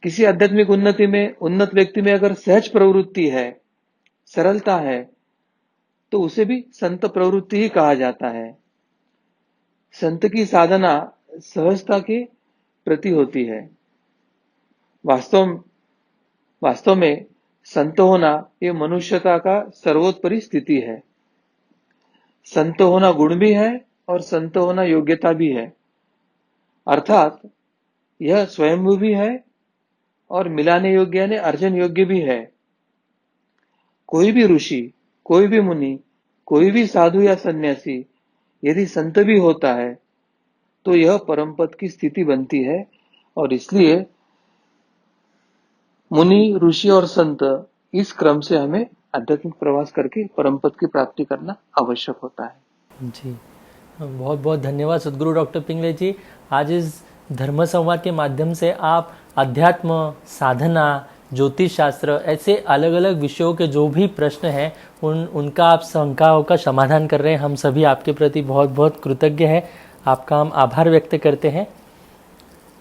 किसी आध्यात्मिक उन्नत व्यक्ति में अगर सहज प्रवृत्ति है, सरलता है, तो उसे भी संत प्रवृत्ति ही कहा जाता है। संत की साधना सहजता के प्रति होती है। वास्तव में संत होना ये मनुष्यता का सर्वोपरि स्थिति है। संत होना गुण भी है और संत होना योग्यता भी है। अर्थात यह स्वयंभू भी है और मिलाने योग्य यानी अर्जन योग्य भी है। कोई भी ऋषि, कोई भी मुनि, कोई भी साधु या सन्यासी यदि संत भी होता है तो यह परम पद की स्थिति बनती है। और इसलिए मुनि, ऋषि और संत इस क्रम से हमें आध्यात्मिक प्रवास करके परम पद की प्राप्ति करना आवश्यक होता है। जी, बहुत बहुत धन्यवाद सद्गुरु डॉक्टर पिंगले जी। आज इस धर्म संवाद के माध्यम से आप अध्यात्म, साधना, ज्योतिष शास्त्र, ऐसे अलग अलग विषयों के जो भी प्रश्न हैं उनका आप शंकाओं का समाधान कर रहे हैं। हम सभी आपके प्रति बहुत बहुत कृतज्ञ हैं, आपका हम आभार व्यक्त करते हैं।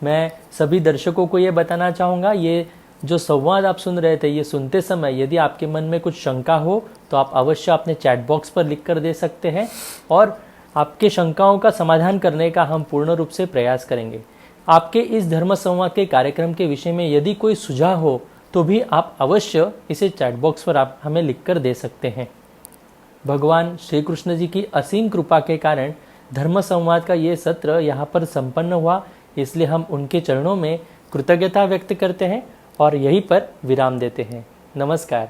मैं सभी दर्शकों को ये बताना चाहूँगा, ये जो संवाद आप सुन रहे थे, ये सुनते समय यदि आपके मन में कुछ शंका हो तो आप अवश्य अपने चैट बॉक्स पर लिख कर दे सकते हैं और आपके शंकाओं का समाधान करने का हम पूर्ण रूप से प्रयास करेंगे। आपके इस धर्म संवाद के कार्यक्रम के विषय में यदि कोई सुझाव हो तो भी आप अवश्य इसे चैट बॉक्स पर आप हमें लिख कर दे सकते हैं। भगवान श्री कृष्ण जी की असीम कृपा के कारण धर्म संवाद का ये सत्र यहाँ पर संपन्न हुआ, इसलिए हम उनके चरणों में कृतज्ञता व्यक्त करते हैं और यहीं पर विराम देते हैं। नमस्कार।